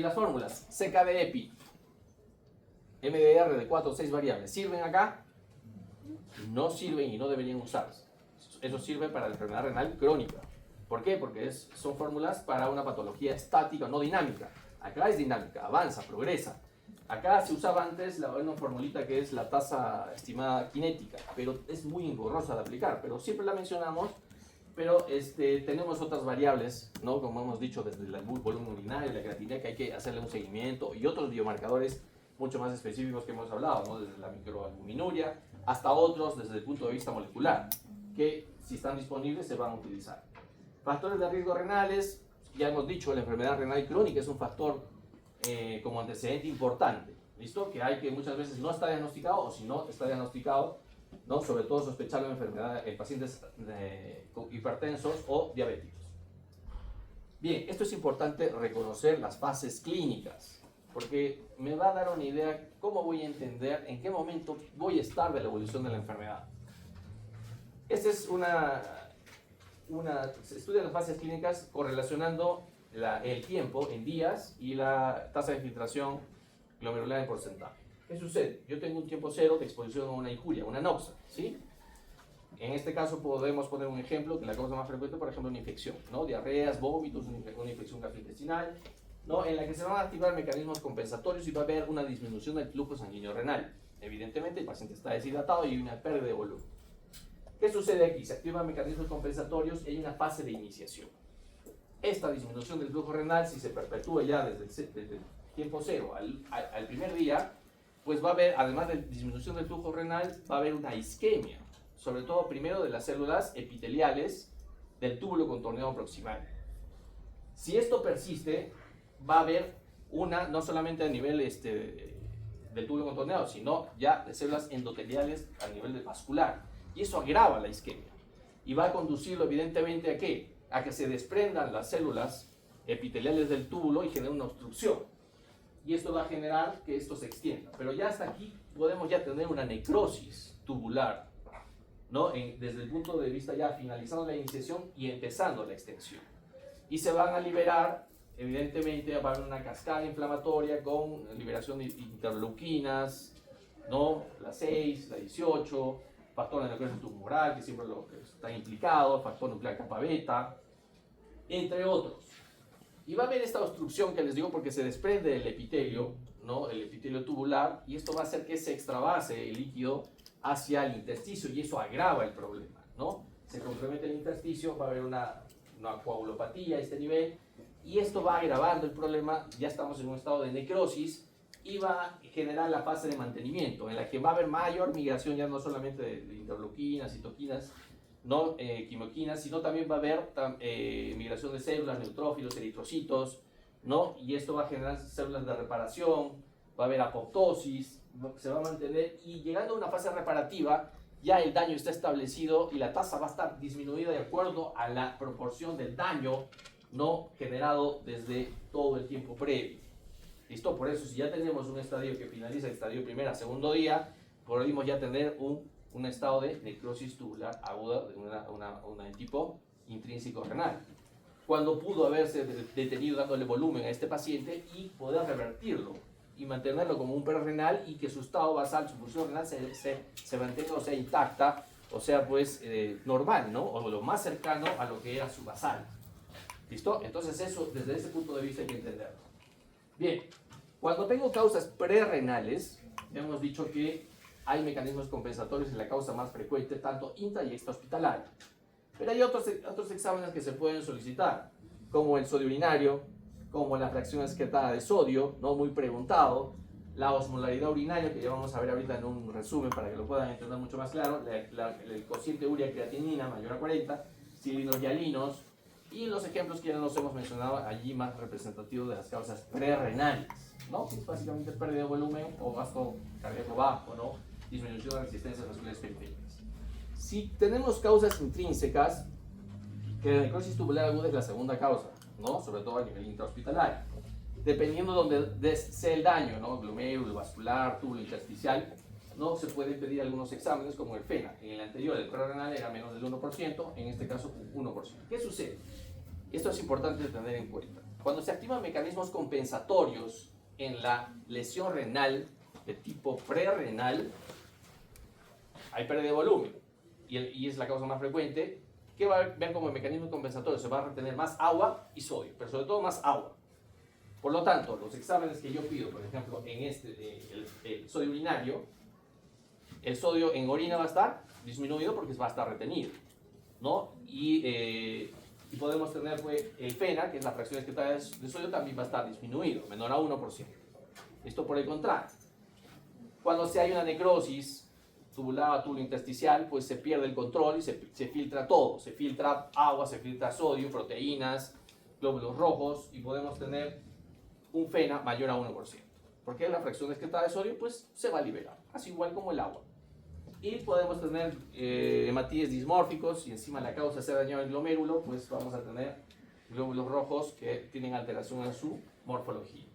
Las fórmulas. CKD-EPI, MDR de 4 o 6 variables. ¿Sirven acá? No sirven y no deberían usarse. Eso sirve para la enfermedad renal crónica. ¿Por qué? Porque son fórmulas para una patología estática, no dinámica. Acá es dinámica, avanza, progresa. Acá se usaba antes una formulita que es la tasa estimada cinética, pero es muy engorrosa de aplicar, pero siempre la mencionamos. Pero tenemos otras variables, ¿no? Como hemos dicho, desde el volumen urinario, la creatinina, que hay que hacerle un seguimiento, y otros biomarcadores mucho más específicos que hemos hablado, ¿no? Desde la microalbuminuria hasta otros desde el punto de vista molecular, que si están disponibles se van a utilizar. Factores de riesgo renales, ya hemos dicho, la enfermedad renal crónica es un factor como antecedente importante, ¿listo? Que hay que muchas veces no está diagnosticado, o si no está diagnosticado, ¿no? Sobre todo sospechar la enfermedad en pacientes hipertensos o diabéticos. Bien, esto es importante reconocer las fases clínicas, porque me va a dar una idea cómo voy a entender en qué momento voy a estar de la evolución de la enfermedad. Esta es se estudian las fases clínicas correlacionando el tiempo en días y la tasa de filtración glomerular en porcentaje. ¿Qué sucede? Yo tengo un tiempo cero de exposición a una injuria, una noxa, ¿sí? En este caso podemos poner un ejemplo que la causa más frecuente, por ejemplo, una infección, ¿no? Diarreas, vómitos, una infección gastrointestinal, ¿no? En la que se van a activar mecanismos compensatorios y va a haber una disminución del flujo sanguíneo renal. Evidentemente el paciente está deshidratado y hay una pérdida de volumen. ¿Qué sucede aquí? Se activan mecanismos compensatorios y hay una fase de iniciación. Esta disminución del flujo renal, si se perpetúa ya desde el tiempo cero al primer día, pues va a haber, además de disminución del flujo renal, va a haber una isquemia, sobre todo primero de las células epiteliales del túbulo contorneado proximal. Si esto persiste, va a haber una, no solamente a nivel del túbulo contorneado, sino ya de células endoteliales a nivel vascular. Y eso agrava la isquemia. Y va a conducirlo evidentemente ¿a qué? A que se desprendan las células epiteliales del túbulo y genere una obstrucción. Y esto va a generar que esto se extienda. Pero ya hasta aquí podemos ya tener una necrosis tubular, ¿no? Desde el punto de vista ya finalizando la iniciación y empezando la extensión. Y se van a liberar, evidentemente va a haber una cascada inflamatoria con liberación de interleuquinas, ¿no? La 6, la 18, factor de necrosis tumoral, que siempre lo que está implicado, factor nuclear kappa beta, entre otros. Y va a haber esta obstrucción que les digo porque se desprende del epitelio, ¿no? El epitelio tubular, y esto va a hacer que se extravase el líquido hacia el intersticio y eso agrava el problema, ¿no? Se compromete el intersticio, va a haber una coagulopatía a este nivel y esto va agravando el problema, ya estamos en un estado de necrosis y va a generar la fase de mantenimiento en la que va a haber mayor migración ya no solamente de interleuquinas, citoquinas, no quimioquinas, sino también va a haber migración de células, neutrófilos, eritrocitos, ¿no? Y esto va a generar células de reparación, va a haber apoptosis, se va a mantener y llegando a una fase reparativa ya el daño está establecido y la tasa va a estar disminuida de acuerdo a la proporción del daño no generado desde todo el tiempo previo. ¿Listo? Por eso si ya tenemos un estadio que finaliza el estadio primera, segundo día, podemos ya tener un estado de necrosis tubular aguda de una tipo intrínseco renal. Cuando pudo haberse detenido dándole volumen a este paciente y poder revertirlo y mantenerlo como un prerrenal y que su estado basal, su función renal se mantenga, o sea, intacta, o sea, pues normal, ¿no? O lo más cercano a lo que era su basal. ¿Listo? Entonces eso, desde ese punto de vista hay que entenderlo. Bien, cuando tengo causas prerrenales, hemos dicho que hay mecanismos compensatorios y la causa más frecuente, tanto intra y extrahospitalaria. Pero hay otros exámenes que se pueden solicitar, como el sodio urinario, como la fracción excretada de sodio, ¿no? Muy preguntado, la osmolaridad urinaria, que ya vamos a ver ahorita en un resumen para que lo puedan entender mucho más claro, el cociente urea-creatinina mayor a 40, cilindros hialinos, y los ejemplos que ya nos hemos mencionado allí más representativos de las causas prerrenales, ¿no? Que es básicamente pérdida de volumen o gasto cardíaco bajo, ¿no? Disminución de resistencias vasculares periféricas. Si tenemos causas intrínsecas, que la necrosis tubular aguda es la segunda causa, ¿no? Sobre todo a nivel intrahospitalario. Dependiendo de donde sea el daño, ¿no? Glomérulo, vascular, túbulo intersticial, ¿no? Se pueden pedir algunos exámenes como el FENA. En el anterior, el prerrenal era menos del 1%, en este caso 1%. ¿Qué sucede? Esto es importante tener en cuenta. Cuando se activan mecanismos compensatorios en la lesión renal de tipo prerrenal, hay pérdida de volumen y es la causa más frecuente. ¿Qué va a ver como mecanismo compensatorio? Se va a retener más agua y sodio, pero sobre todo más agua. Por lo tanto, los exámenes que yo pido, por ejemplo, en el sodio urinario, el sodio en orina va a estar disminuido porque va a estar retenido, ¿no? Y podemos tener pues, el FENA, que es la fracción excretada de sodio, también va a estar disminuido, menor a 1%. Esto por el contrario. Cuando se hay una necrosis tubular, tubulointersticial, pues se pierde el control y se filtra todo. Se filtra agua, se filtra sodio, proteínas, glóbulos rojos y podemos tener un FeNA mayor a 1%. Porque la fracción excretada de sodio pues se va a liberar, así igual como el agua. Y podemos tener hematíes dismórficos y encima la causa sea dañado el glomérulo, pues vamos a tener glóbulos rojos que tienen alteración en su morfología.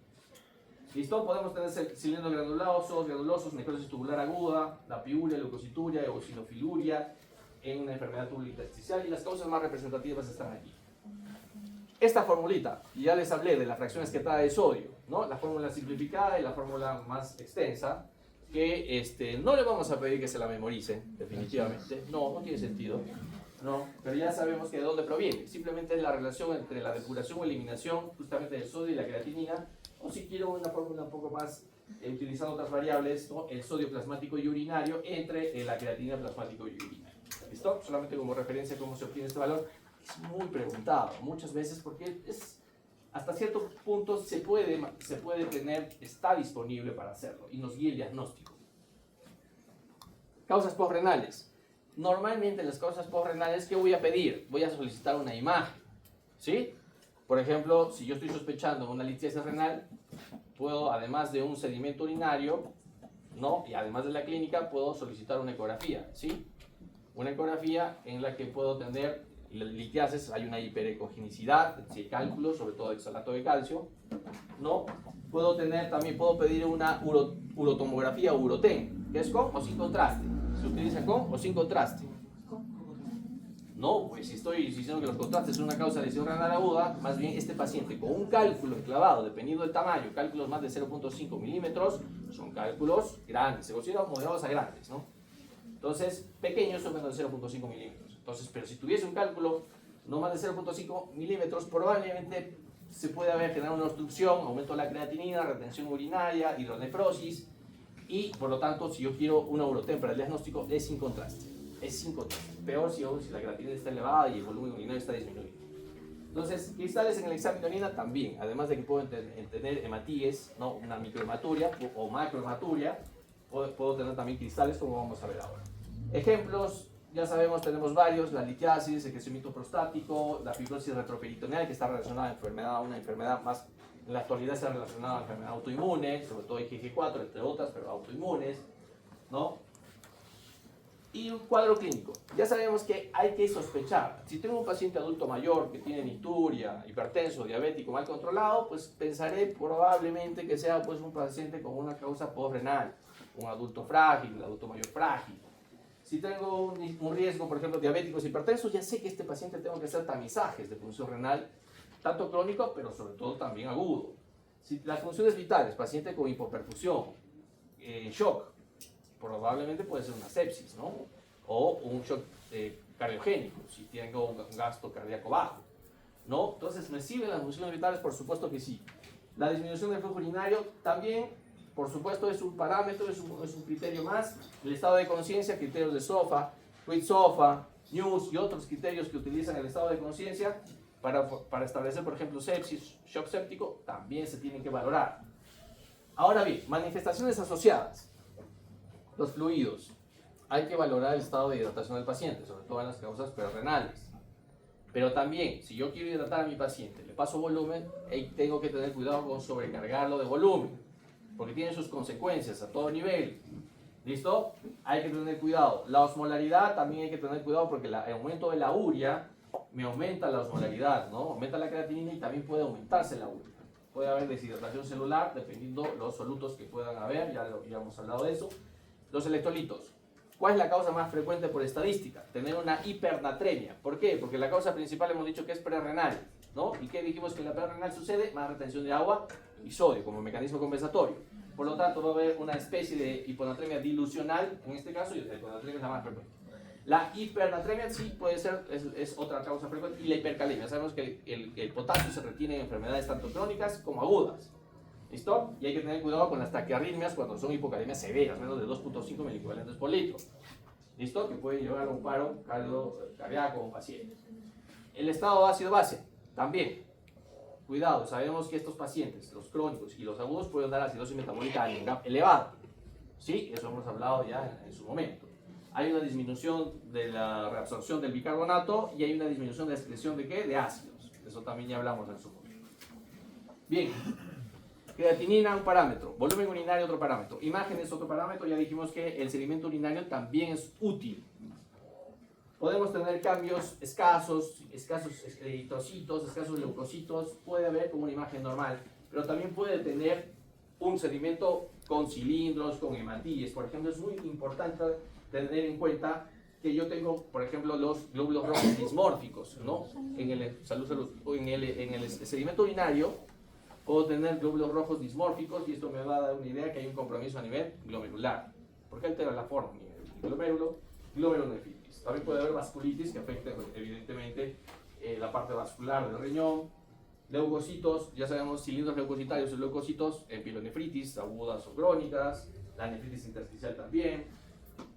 ¿Listo? Podemos tener cilindros granulosos, necrosis tubular aguda, la piuria, leucocituria, eosinofiluria en una enfermedad tubulointersticial y las causas más representativas están aquí. Esta formulita, y ya les hablé de la fracción excretada de sodio, ¿no? La fórmula simplificada y la fórmula más extensa, que no le vamos a pedir que se la memoricen, definitivamente, no tiene sentido, no, pero ya sabemos que de dónde proviene, simplemente es la relación entre la depuración o eliminación justamente del sodio y la creatinina, o si quiero una fórmula un poco más, utilizando otras variables, ¿no? El sodio plasmático y urinario entre la creatinina plasmático y urinario. ¿Listo? Solamente como referencia cómo se obtiene este valor. Es muy preguntado muchas veces porque hasta cierto punto se puede tener, está disponible para hacerlo y nos guía el diagnóstico. Causas postrenales. Normalmente en las causas postrenales, ¿qué voy a pedir? Voy a solicitar una imagen, ¿sí? Por ejemplo, si yo estoy sospechando una litiasis renal, puedo, además de un sedimento urinario, ¿no? Y además de la clínica, puedo solicitar una ecografía, ¿sí? Una ecografía en la que puedo tener litiasis, hay una hiperecogenicidad, si hay cálculos, sobre todo de oxalato de calcio, ¿no? Puedo pedir una urotomografía o uroten, que es con o sin contraste. Se utiliza con o sin contraste. No, pues si estoy diciendo que los contrastes son una causa de lesión renal aguda, más bien este paciente con un cálculo enclavado, dependiendo del tamaño, cálculos más de 0.5 milímetros, son cálculos grandes, se consideran moderados a grandes, ¿no? Entonces, pequeños son menos de 0.5 milímetros. Entonces, pero si tuviese un cálculo no más de 0.5 milímetros, probablemente se puede haber generado una obstrucción, aumento de la creatinina, retención urinaria, hidronefrosis, y por lo tanto, si yo quiero una uroten para el diagnóstico, es sin contraste. Es sin contraste. Peor si la creatinina está elevada y el volumen urinario está disminuido. Entonces, cristales en el examen de orina también, además de que puedo tener hematíes, ¿no? Una microhematuria o macrohematuria, puedo tener también cristales, como vamos a ver ahora. Ejemplos, ya sabemos, tenemos varios: la litiasis, el crecimiento prostático, la fibrosis retroperitoneal, que está relacionada a una enfermedad más, en la actualidad está relacionada a una enfermedad autoinmune, sobre todo IgG4, entre otras, pero autoinmunes, ¿no? Y un cuadro clínico. Ya sabemos que hay que sospechar. Si tengo un paciente adulto mayor que tiene nicturia, hipertenso, diabético, mal controlado, pues pensaré probablemente que sea pues un paciente con una causa postrenal, un adulto frágil, un adulto mayor frágil. Si tengo un riesgo, por ejemplo, diabéticos, hipertensos, ya sé que este paciente tengo que hacer tamizajes de función renal, tanto crónico, pero sobre todo también agudo. Si las funciones vitales, paciente con hipoperfusión, shock, probablemente puede ser una sepsis, ¿no? O un shock cardiogénico, si tengo un gasto cardíaco bajo, ¿no? Entonces, ¿me sirven las funciones vitales? Por supuesto que sí. La disminución del flujo urinario también, por supuesto, es un parámetro, es un criterio más. El estado de conciencia, criterios de SOFA, SOFA, NEWS y otros criterios que utilizan el estado de conciencia para establecer, por ejemplo, sepsis, shock séptico, también se tienen que valorar. Ahora bien, manifestaciones asociadas. Los fluidos. Hay que valorar el estado de hidratación del paciente, sobre todo en las causas perrenales. Pero también, si yo quiero hidratar a mi paciente, le paso volumen, tengo que tener cuidado con sobrecargarlo de volumen, porque tiene sus consecuencias a todo nivel. ¿Listo? Hay que tener cuidado. La osmolaridad también hay que tener cuidado, porque el aumento de la urea me aumenta la osmolaridad, ¿no? Aumenta la creatinina y también puede aumentarse la urea. Puede haber deshidratación celular, dependiendo los solutos que puedan haber, ya hemos hablado de eso. Los electrolitos. ¿Cuál es la causa más frecuente por estadística? Tener una hipernatremia. ¿Por qué? Porque la causa principal hemos dicho que es prerrenal, ¿no? ¿Y qué dijimos que en la prerrenal sucede? Más retención de agua y sodio como mecanismo compensatorio. Por lo tanto, va a haber una especie de hiponatremia dilucional, en este caso, y la hiponatremia es la más frecuente. La hipernatremia sí puede ser, es otra causa frecuente, y la hipercalemia. Sabemos que el potasio se retiene en enfermedades tanto crónicas como agudas. ¿Listo? Y hay que tener cuidado con las taquiarritmias cuando son hipocalemias severas, menos de 2.5 miliequivalentes por litro. ¿Listo? Que puede llevar a un paro cardíaco a un paciente. El estado ácido-base, también. Cuidado, sabemos que estos pacientes, los crónicos y los agudos, pueden dar acidosis metabólica elevada. Sí, eso hemos hablado ya en su momento. Hay una disminución de la reabsorción del bicarbonato y hay una disminución de la excreción de ¿qué? De ácidos. Eso también ya hablamos en su momento. Bien. Creatinina, un parámetro. Volumen urinario, otro parámetro. Imágenes, otro parámetro. Ya dijimos que el sedimento urinario también es útil. Podemos tener cambios escasos eritrocitos, escasos leucocitos. Puede haber como una imagen normal. Pero también puede tener un sedimento con cilindros, con hematíes. Por ejemplo, es muy importante tener en cuenta que yo tengo, por ejemplo, los glóbulos rojos dismórficos, ¿no? En el sedimento urinario puedo tener glóbulos rojos dismórficos y esto me va a dar una idea que hay un compromiso a nivel glomerular. ¿Por qué altera la forma? Glomerulonefritis. También puede haber vasculitis que afecte evidentemente la parte vascular del riñón. Leucocitos, ya sabemos, cilindros leucocitarios y leucocitos, pielonefritis agudas o crónicas, la nefritis intersticial también.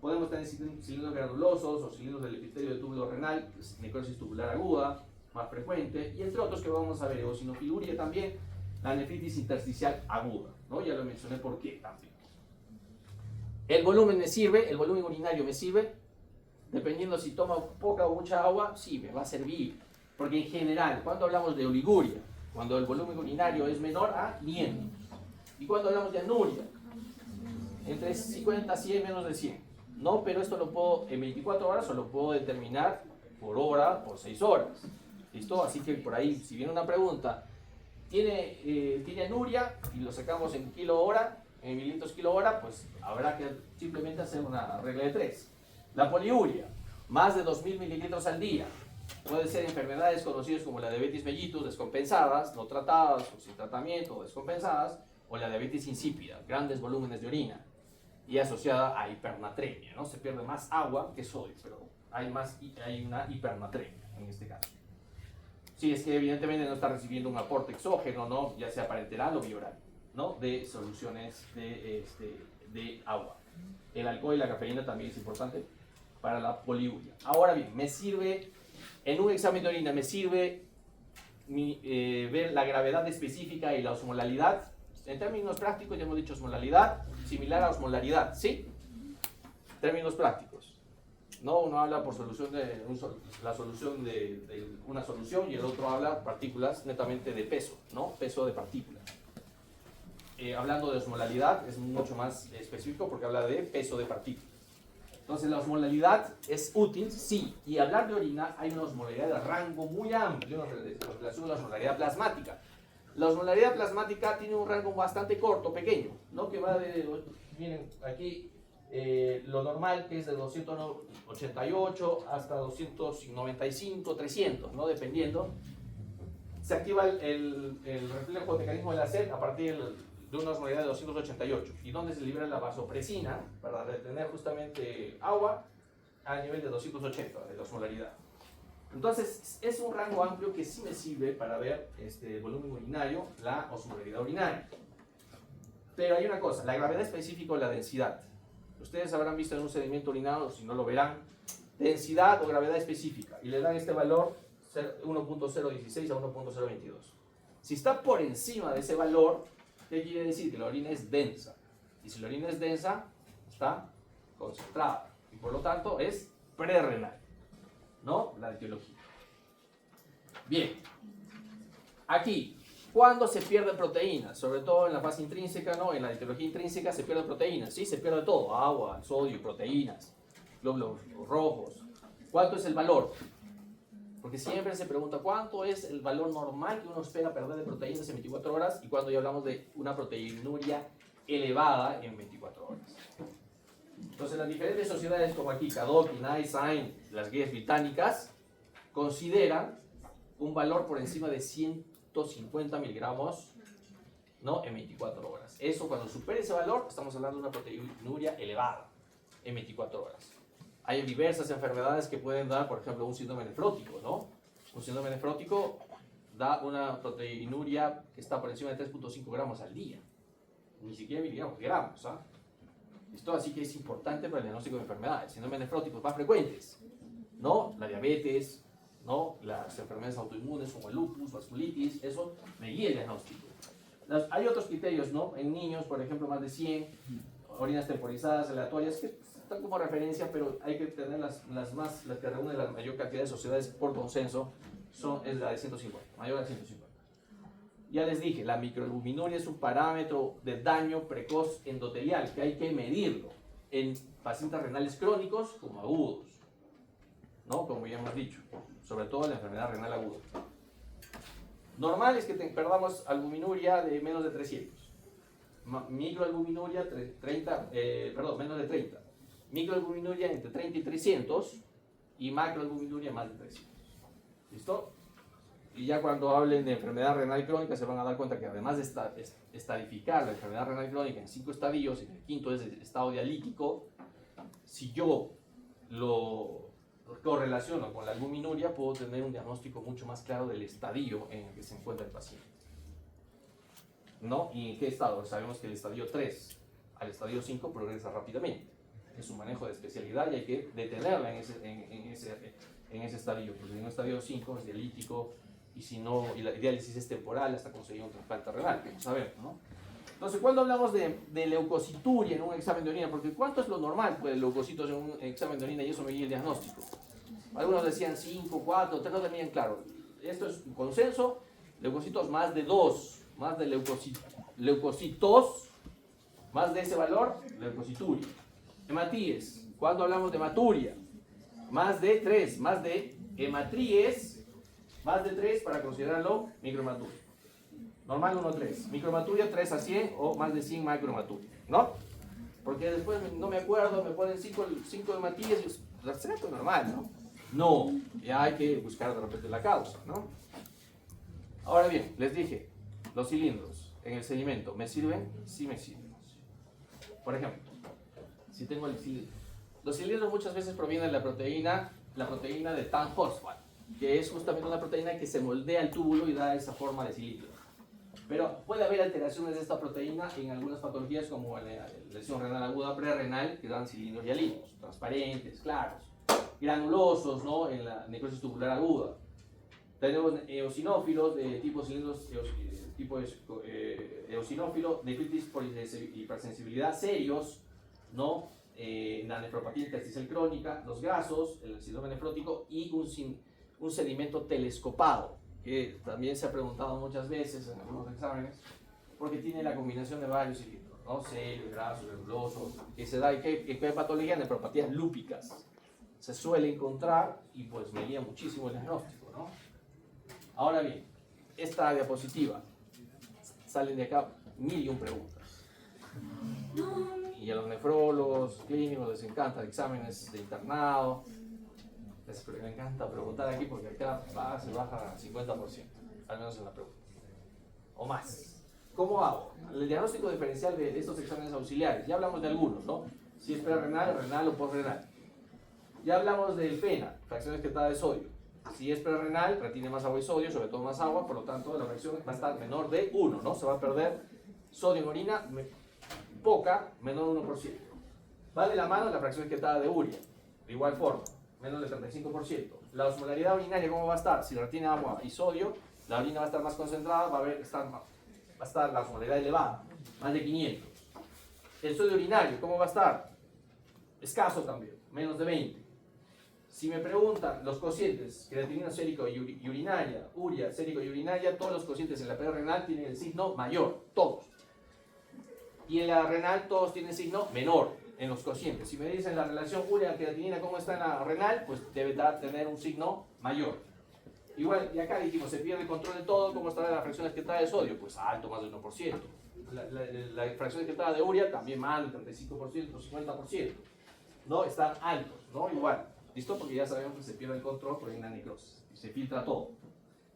Podemos tener cilindros granulosos o cilindros del epitelio del túbulo renal, necrosis tubular aguda, más frecuente, y entre otros que vamos a ver, eosinofiluria también, la nefritis intersticial aguda, ¿no? Ya lo mencioné por qué también. El volumen me sirve, el volumen urinario me sirve, dependiendo si toma poca o mucha agua, sí, me va a servir. Porque en general, cuando hablamos de oliguria, cuando el volumen urinario es menor a 500. Y cuando hablamos de anuria, entre 50 a 100, menos de 100. No, pero esto lo puedo en 24 horas o lo puedo determinar por hora, por 6 horas. ¿Listo? Así que por ahí, si viene una pregunta, ¿tiene anuria? Y lo sacamos en kilo hora, en mililitros kilo hora, pues habrá que simplemente hacer una regla de 3. La poliuria, más de 2000 mililitros al día. Puede ser enfermedades conocidas como la diabetes mellitus descompensadas, no tratadas o sin tratamiento o descompensadas, o la diabetes insípida, grandes volúmenes de orina y asociada a hipernatremia, ¿no? Se pierde más agua que sodio, pero hay una hipernatremia en este caso. Sí, es que evidentemente no está recibiendo un aporte exógeno, ¿no? Ya sea parenteral o bioral, ¿no? De soluciones de agua. El alcohol y la cafeína también es importante para la poliuria. Ahora bien, me sirve, en un examen de orina, me sirve ver la gravedad específica y la osmolalidad. En términos prácticos ya hemos dicho osmolalidad, similar a osmolaridad, ¿sí? Términos prácticos. No, uno habla por solución la solución de una solución y el otro habla partículas netamente de peso, ¿no? Peso de partículas. Hablando de osmolalidad es mucho más específico porque habla de peso de partículas. Entonces la osmolalidad es útil, sí, y hablar de orina hay una osmolaridad de rango muy amplio en relación a la osmolaridad plasmática. La osmolaridad plasmática tiene un rango bastante corto, pequeño, ¿no? Que va de, miren, aquí lo normal que es de 288 hasta 295, 300, ¿no? Dependiendo. Se activa el reflejo mecanismo de la sed a partir de una osmolaridad de 288. ¿Y dónde se libera la vasopresina? Para retener justamente agua a nivel de 280 de la osmolaridad. Entonces, es un rango amplio que sí me sirve para ver el volumen urinario, la osmolaridad urinaria. Pero hay una cosa, la gravedad específica o la densidad. Ustedes habrán visto en un sedimento urinario, si no lo verán, densidad o gravedad específica. Y le dan este valor 1.016 a 1.022. Si está por encima de ese valor, ¿qué quiere decir? Que la orina es densa. Y si la orina es densa, está concentrada. Y por lo tanto es prerrenal, ¿no? La etiología. Bien. Aquí, ¿cuándo se pierden proteínas? Sobre todo en la fase intrínseca, ¿no? En la etiología intrínseca se pierden proteínas, ¿sí? Se pierde todo, agua, sodio, proteínas, glóbulos rojos. ¿Cuánto es el valor? Porque siempre se pregunta cuánto es el valor normal que uno espera perder de proteínas en 24 horas y cuando ya hablamos de una proteinuria elevada en 24 horas. Entonces las diferentes sociedades como aquí, Cadocchi, Nysain, las guías británicas, consideran un valor por encima de 150 miligramos, ¿no? En 24 horas. Eso cuando supere ese valor estamos hablando de una proteinuria elevada en 24 horas. Hay diversas enfermedades que pueden dar, por ejemplo, un síndrome nefrótico, ¿no? Un síndrome nefrótico da una proteinuria que está por encima de 3.5 gramos al día. Ni siquiera miligramos, gramos, ¿ah? Esto así que es importante para el diagnóstico de enfermedades. Síndromes nefróticos más frecuentes, ¿no? La diabetes, ¿no? Las enfermedades autoinmunes como el lupus, vasculitis, eso me guía el diagnóstico. Hay otros criterios, ¿no? En niños, por ejemplo, más de 100 orinas temporizadas, aleatorias, que están como referencia, pero hay que tener las que reúnen la mayor cantidad de sociedades por consenso, es la de 150, mayor a 150. Ya les dije, la microalbuminuria es un parámetro de daño precoz endotelial que hay que medirlo en pacientes renales crónicos como agudos, ¿no? Como ya hemos dicho, sobre todo en la enfermedad renal aguda. Normal es que perdamos albuminuria de menos de 300. Microalbuminuria menos de 30. Microalbuminuria entre 30 y 300 y macroalbuminuria más de 300. ¿Listo? Y ya cuando hablen de enfermedad renal crónica se van a dar cuenta que además de estadificar la enfermedad renal crónica en 5 estadios, y el quinto es el estado dialítico, si yo lo correlaciono con la albuminuria, puedo tener un diagnóstico mucho más claro del estadio en el que se encuentra el paciente. ¿No? ¿Y en qué estado? Sabemos que el estadio 3 al estadio 5 progresa rápidamente. Es un manejo de especialidad y hay que detenerla en ese estadio, porque en el estadio 5 es dialítico, y si no, y la diálisis es temporal hasta conseguir un trasplante renal, como sabemos, ¿no? Entonces, cuando hablamos de leucocituria en un examen de orina, porque ¿cuánto es lo normal pues, de leucocitos en un examen de orina? Y eso me guía el diagnóstico. Algunos decían 5, 4, ustedes no tenían claro. Esto es un consenso, leucocitos más de 2, más de leucocitos, más de ese valor, leucocituria. Hematíes, cuando hablamos de hematuria, más de 3, más de hematríes, más de 3 para considerarlo microhematuria. Normal 1-3, microhematuria 3 a 100 o más de 100 macrohematuria, ¿no? Porque después no me acuerdo, me ponen 5 hematíes y será pues normal, ¿no? No, ya hay que buscar de repente la causa, ¿no? Ahora bien, les dije, los cilindros en el sedimento, ¿me sirven? Sí me sirven. Por ejemplo, si tengo el cilindro. Los cilindros muchas veces provienen de la proteína de Tan-Horsfall, que es justamente una proteína que se moldea el túbulo y da esa forma de cilindro. Pero puede haber alteraciones de esta proteína en algunas patologías como la lesión renal aguda prerrenal, que dan cilindros hialinos, transparentes, claros, granulosos, ¿no? En la necrosis tubular aguda. Tenemos eosinófilos de tipo cilindros eosinófilo, nefritis por hipersensibilidad serios, ¿no? La nefropatía intersticial crónica, los gasos, el síndrome nefrótico y un sedimento telescopado, que también se ha preguntado muchas veces en algunos exámenes, porque tiene la combinación de varios cilindros, ¿no? Serios, grasos, granulosos, que se da en qué patología, nefropatías lúpicas. Se suele encontrar y pues me guía muchísimo el diagnóstico, ¿no? Ahora bien, esta diapositiva, salen de acá 1001 preguntas. Y a los nefrólogos clínicos les encanta exámenes de internado. Les encanta preguntar aquí porque acá se baja 50%, al menos en la pregunta. O más. ¿Cómo hago? El diagnóstico diferencial de estos exámenes auxiliares. Ya hablamos de algunos, ¿no? Si es prerrenal, renal o postrenal. Ya hablamos del PENA, fracción excretada de sodio. Si es prerrenal, retiene más agua y sodio, sobre todo más agua, por lo tanto la fracción va a estar menor de 1, ¿no? Se va a perder sodio en orina, poca, menor de 1%. Va de la mano la fracción excretada de urea, de igual forma, menos del 35%. La osmolaridad urinaria, ¿cómo va a estar? Si retiene agua y sodio, la orina va a estar más concentrada, va a estar la osmolaridad elevada, más de 500. El sodio urinario, ¿cómo va a estar? Escaso también, menos de 20. Si me preguntan los cocientes, creatinina sérico y urinaria, urea sérico y urinaria, todos los cocientes en la pH renal tienen el signo mayor, todos. Y en la renal todos tienen signo menor en los cocientes. Si me dicen la relación urea-creatinina, ¿cómo está en la renal? Pues debe tener un signo mayor. Igual, y acá dijimos, se pierde el control de todo, ¿cómo está la fracción excretada de sodio? Pues alto, más del 1%. La fracción excretada de urea también más del 35%, 50%. ¿No? Están altos, ¿no? Igual. ¿Listo? Porque ya sabemos que se pierde el control por una necrosis. Se filtra todo.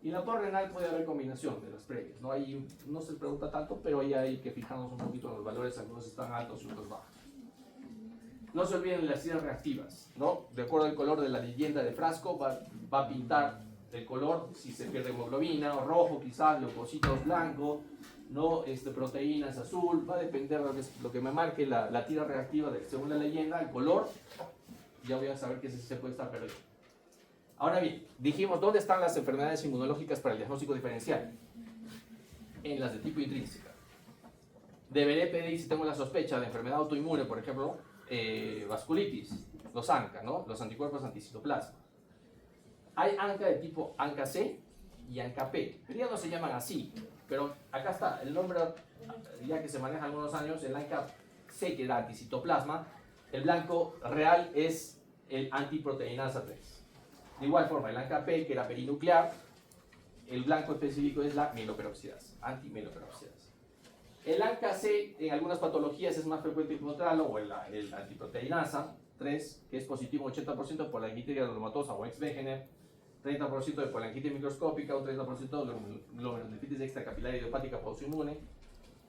Y en la pH renal puede haber combinación de las previas, ¿no? Ahí no se pregunta tanto, pero ahí hay que fijarnos un poquito en los valores, algunos están altos y otros bajos. No se olviden las ácidas reactivas, ¿no? De acuerdo al color de la leyenda de frasco, va a pintar el color, si se pierde hemoglobina, o rojo quizás, leucocitos blanco, ¿no? Proteínas azul, va a depender de lo que me marque la tira reactiva según la leyenda, el color, ya voy a saber que se puede estar perdiendo. Ahora bien, dijimos, ¿dónde están las enfermedades inmunológicas para el diagnóstico diferencial? En las de tipo intrínseca. deberé pedir si tengo la sospecha de enfermedad autoinmune, por ejemplo, vasculitis, los ANCA, ¿no? Los anticuerpos anticitoplasma. Hay ANCA de tipo ANCA-C y ANCA-P, pero ya no se llaman así, pero acá está el nombre, ya que se maneja algunos años, el ANCA-C, que era anticitoplasma, el blanco real es el antiproteinasa 3. De igual forma, el ANCA-P, que era perinuclear, el blanco específico es la mieloperoxidasa, antimelioperoxidasa. El ANCA-C en algunas patologías es más frecuente encontrarlo, o el antiproteinasa 3, que es positivo 80% por la hemitiria granulomatosa o ex Wegener, 30% de polanquitis microscópica, un 30% de glomerulonefritis extracapilar idiopática autoinmune,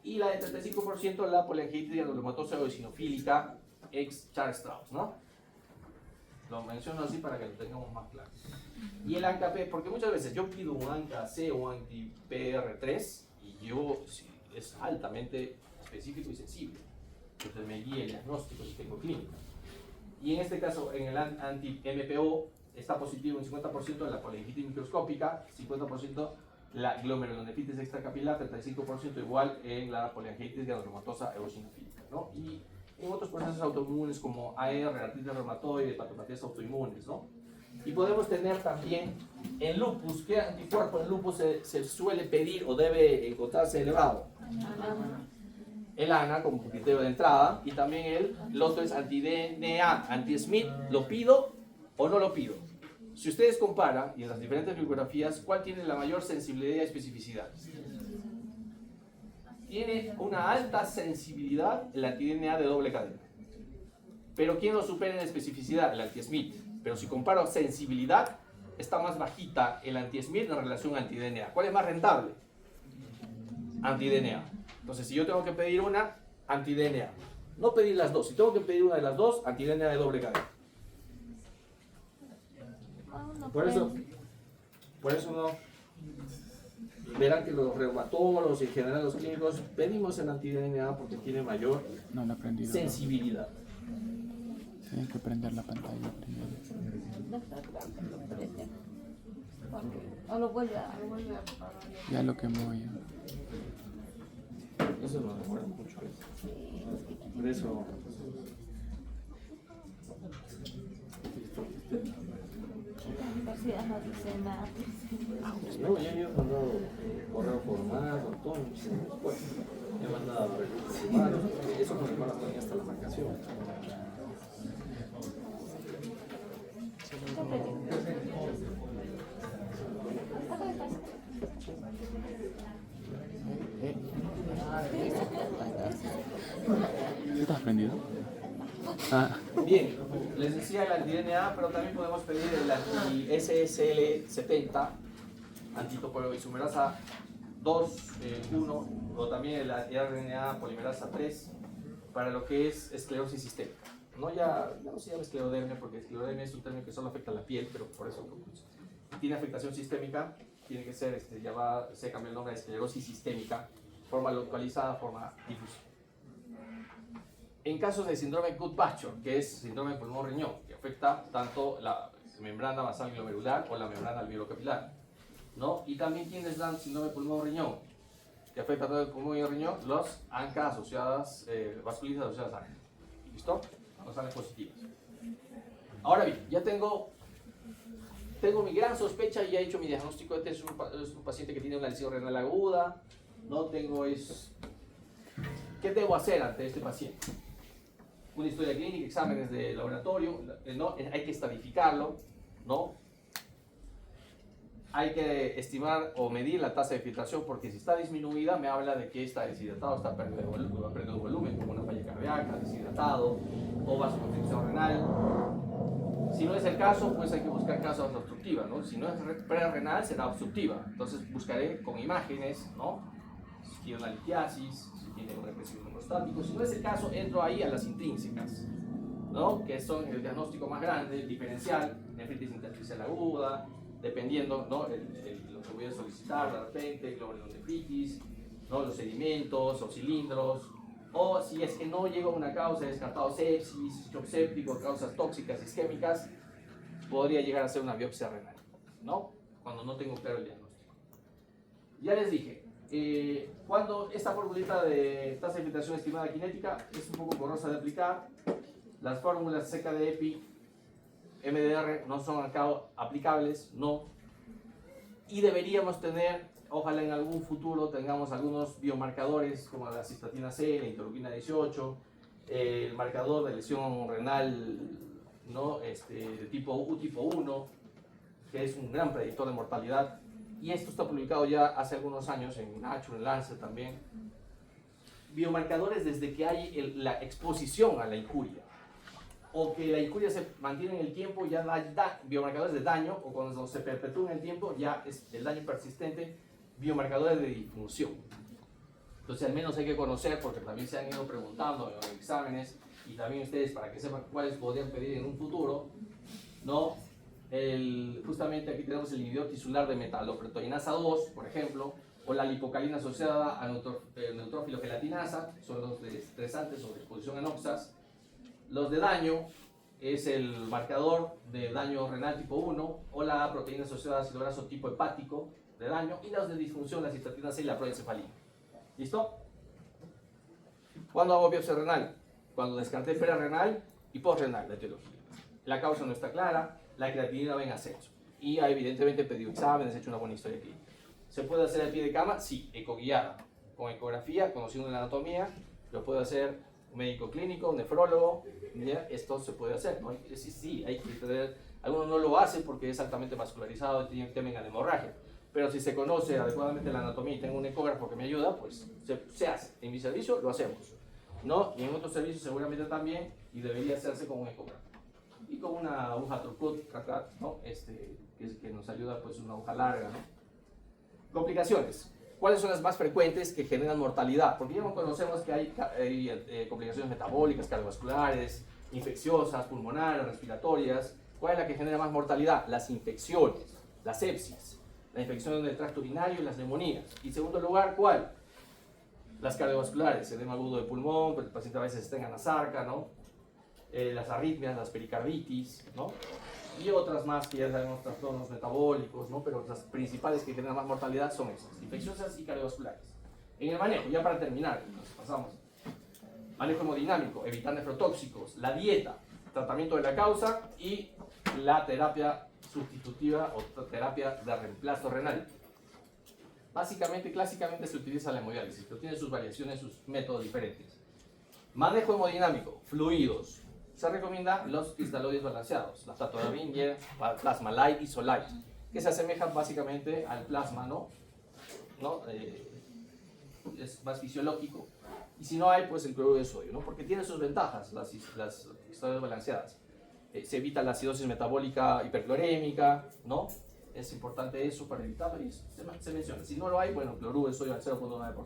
y la de 35% la polanquitis granulomatosa o eosinofílica ex Charles Strauss, ¿no? Lo menciono así para que lo tengamos más claro. Y el ANCA-P, porque muchas veces yo pido un ANCA-C o un anti-PR3 y yo es altamente específico y sensible. Entonces me guía el diagnóstico si tengo clínica. Y en este caso, en el anti-MPO está positivo un 50% en la polanquitis microscópica, 50% la glomerulonefritis extracapilar, 35% igual en la poliangitis granulomatosa eosinofílica, ¿no? Y en otros procesos autoinmunes como AR, artritis reumatoide, patopatías autoinmunes, ¿no? Y podemos tener también en lupus, ¿qué anticuerpo en lupus se suele pedir o debe encontrarse elevado? El ANA como criterio de entrada, y también el otro es anti-DNA, anti-SMIT, ¿lo pido o no lo pido? Si ustedes comparan, y en las diferentes bibliografías, ¿cuál tiene la mayor sensibilidad y especificidad? Tiene una alta sensibilidad el anti-DNA de doble cadena. Pero ¿quién lo supera en especificidad? El anti-SMIT. Pero si comparo sensibilidad, está más bajita el anti-SMIT en relación al anti-DNA. ¿Cuál es más rentable? Anti-DNA. Entonces, si yo tengo que pedir una, anti-DNA. No pedir las dos. Si tengo que pedir una de las dos, anti-DNA de doble cadena. Por eso no. Verán que los reumatólogos y en general los clínicos pedimos el anti-DNA porque tiene mayor No lo he aprendido. sensibilidad. Sí, hay que prender la pantalla primero. O lo vuelve a Ya lo quemó ya. Eso nos demora mucho. Por eso. universidad no dice nada. No, ya yo he mandado correo formado, todo. Después he mandado recursos. Eso me demora todavía hasta la marcación. ¿Sí estás prendido? Ah. Bien, les decía el anti-DNA, pero también podemos pedir el anti-SSL70, antitopoisomerasa 2, 1, o también el RNA polimerasa 3, para lo que es esclerosis sistémica. Ya no se llama esclerodermia, porque esclerodermia es un término que solo afecta a la piel, pero por eso tiene afectación sistémica, tiene que ser, se cambió el nombre de esclerosis sistémica, forma localizada, forma difusa. En casos de síndrome Gutt-Bachor, que es síndrome de pulmón-riñón, que afecta tanto la membrana basal glomerular o la membrana alveolo-capilar, ¿no? Y también quienes dan síndrome de pulmón-riñón, que afecta tanto el pulmón y el riñón, los ANCA asociadas, vasculitis asociadas a ANCA. ¿Listo? No salen positivas. Ahora bien, ya tengo mi gran sospecha y ya he hecho mi diagnóstico. Este es un paciente que tiene una lesión renal aguda. ¿Qué debo hacer ante este paciente? Una historia clínica, exámenes de laboratorio, ¿no? Hay que estadificarlo, ¿no? Hay que estimar o medir la tasa de filtración, porque si está disminuida me habla de que está deshidratado, está perdiendo volumen, como una falla cardíaca, deshidratado o vasoconstricción renal. Si no es el caso, pues hay que buscar causas obstructivas, ¿no? Si no es prerrenal, será obstructiva. Entonces buscaré con imágenes, ¿no? Si tiene una litiasis, si tiene un represivo prostático. Si no es el caso, entro ahí a las intrínsecas, ¿no? Que son el diagnóstico más grande, el diferencial, nefritis intersticial aguda, dependiendo, ¿no? Lo que voy a solicitar de repente, glomerulonefritis, ¿no? Los sedimentos o cilindros, o si es que no llega a una causa, he descartado sepsis, shock séptico, causas tóxicas isquémicas, podría llegar a ser una biopsia renal, ¿no? Cuando no tengo claro el diagnóstico. Ya les dije, Cuando esta formulita de tasa de filtración estimada cinética es un poco corrosa de aplicar, las fórmulas seca de EPI, MDR no son acá aplicables, no. Y deberíamos tener, ojalá en algún futuro tengamos algunos biomarcadores como la cistatina C, la interleuquina 18, el marcador de lesión renal, ¿no? De tipo U, tipo 1, que es un gran predictor de mortalidad. Y esto está publicado ya hace algunos años en Nature, en Lancet también. Biomarcadores desde que hay la exposición a la injuria, o que la injuria se mantiene en el tiempo, ya da biomarcadores de daño, o cuando se perpetúa en el tiempo, ya es el daño persistente, biomarcadores de disfunción. Entonces al menos hay que conocer, porque también se han ido preguntando en exámenes, y también ustedes para que sepan cuáles podrían pedir en un futuro, ¿no? Justamente aquí tenemos el inhibidor tisular de metaloproteinasa 2, por ejemplo, o la lipocalina asociada a neutrófilo gelatinasa, son los de estresantes o de exposición a oxas. Los de daño es el marcador de daño renal tipo 1, o la proteína asociada a ácido graso tipo hepático de daño, y los de disfunción, la cistatina C y la proencefalina. ¿Listo? ¿Cuándo hago biopsia renal? Cuando descarté prerrenal y postrenal, la etiología. La causa no está clara, la creatinina va en ascenso. Y ha evidentemente pedido exámenes, hecho una buena historia clínica. ¿Se puede hacer al pie de cama? Sí, ecoguiada, con ecografía, conociendo la anatomía. Lo puede hacer un médico clínico, un nefrólogo. ¿Ya? Esto se puede hacer, ¿no? Sí, hay que tener. Algunos no lo hacen porque es altamente vascularizado y temen a la hemorragia. Pero si se conoce adecuadamente la anatomía y tengo un ecógrafo que me ayuda, pues se hace. En mi servicio lo hacemos, ¿no? Y en otros servicios seguramente también, y debería hacerse con un ecógrafo. Y con una aguja Turcut, ¿no? Que nos ayuda, pues una aguja larga, ¿no? Complicaciones. ¿Cuáles son las más frecuentes que generan mortalidad? Porque ya no conocemos que hay complicaciones metabólicas, cardiovasculares, infecciosas, pulmonares, respiratorias. ¿Cuál es la que genera más mortalidad? Las infecciones, la sepsis, la infección del tracto urinario y las neumonías. Y en segundo lugar, ¿cuál? Las cardiovasculares, edema agudo de pulmón, el paciente a veces está en anasarca, ¿no? Las arritmias, las pericarditis, ¿no? Y otras más que ya sabemos, trastornos metabólicos, ¿no? Pero las principales que generan más mortalidad son esas, infecciosas y cardiovasculares. En el manejo, ya para terminar, nos pasamos. Manejo hemodinámico, evitar nefrotóxicos, la dieta, tratamiento de la causa y la terapia sustitutiva o terapia de reemplazo renal. Básicamente, clásicamente se utiliza la hemodiálisis, pero tiene sus variaciones, sus métodos diferentes. Manejo hemodinámico, fluidos. Se recomienda los cristalóides balanceados, la Tatorabinger, Plasma Light y Solite, que se asemejan básicamente al plasma, ¿no? Es más fisiológico. Y si no hay, pues el cloruro de sodio, ¿no? Porque tiene sus ventajas las cristalóides balanceadas. Se evita la acidosis metabólica hiperclorémica, ¿no? Es importante eso para evitarlo y se menciona. Si no lo hay, bueno, cloruro de sodio al 0.9%.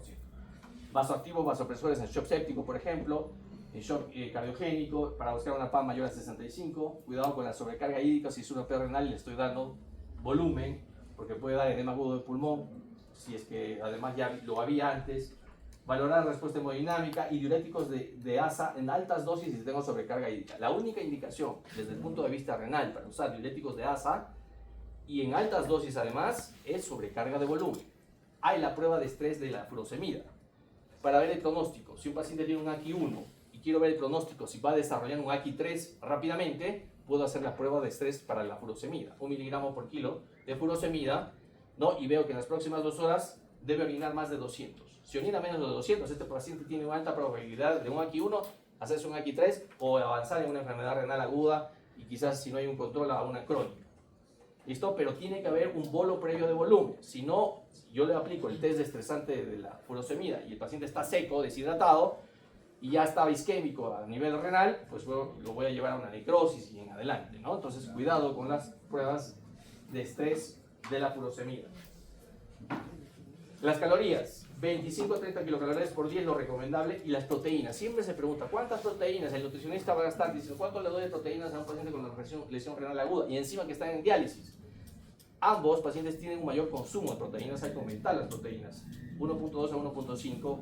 Vasoactivos, vasopresores en shock séptico, por ejemplo, en shock cardiogénico, para buscar una PAM mayor a 65. Cuidado con la sobrecarga hídrica, si es una PA renal le estoy dando volumen, porque puede dar edema agudo de pulmón, si es que además ya lo había antes. Valorar la respuesta hemodinámica y diuréticos de ASA en altas dosis si tengo sobrecarga hídrica. La única indicación desde el punto de vista renal para usar diuréticos de ASA y en altas dosis además es sobrecarga de volumen. Hay la prueba de estrés de la furosemida para ver el pronóstico. Si un paciente tiene un AQI1 y quiero ver el pronóstico, si va a desarrollar un AQI3 rápidamente, puedo hacer la prueba de estrés para la furosemida. 1 miligramo por kilo de furosemida, ¿no? Y veo que en las próximas 2 horas debe orinar más de 200. Si orina menos de 200, este paciente tiene una alta probabilidad de un AQI1, hacerse un AQI3 o avanzar en una enfermedad renal aguda y quizás si no hay un control a una crónica. ¿Listo? Pero tiene que haber un bolo previo de volumen. Si no, yo le aplico el test estresante de la furosemida y el paciente está seco, deshidratado y ya está isquémico a nivel renal, pues lo voy a llevar a una necrosis y en adelante, ¿no? Entonces, cuidado con las pruebas de estrés de la furosemida. Las calorías, 25 a 30 kilocalorías por día es lo recomendable. Y las proteínas, siempre se pregunta, ¿cuántas proteínas? El nutricionista va a estar diciendo, ¿cuánto le doy de proteínas a un paciente con lesión renal aguda? Y encima que están en diálisis. Ambos pacientes tienen un mayor consumo de proteínas, hay que aumentar las proteínas, 1.2 a 1.5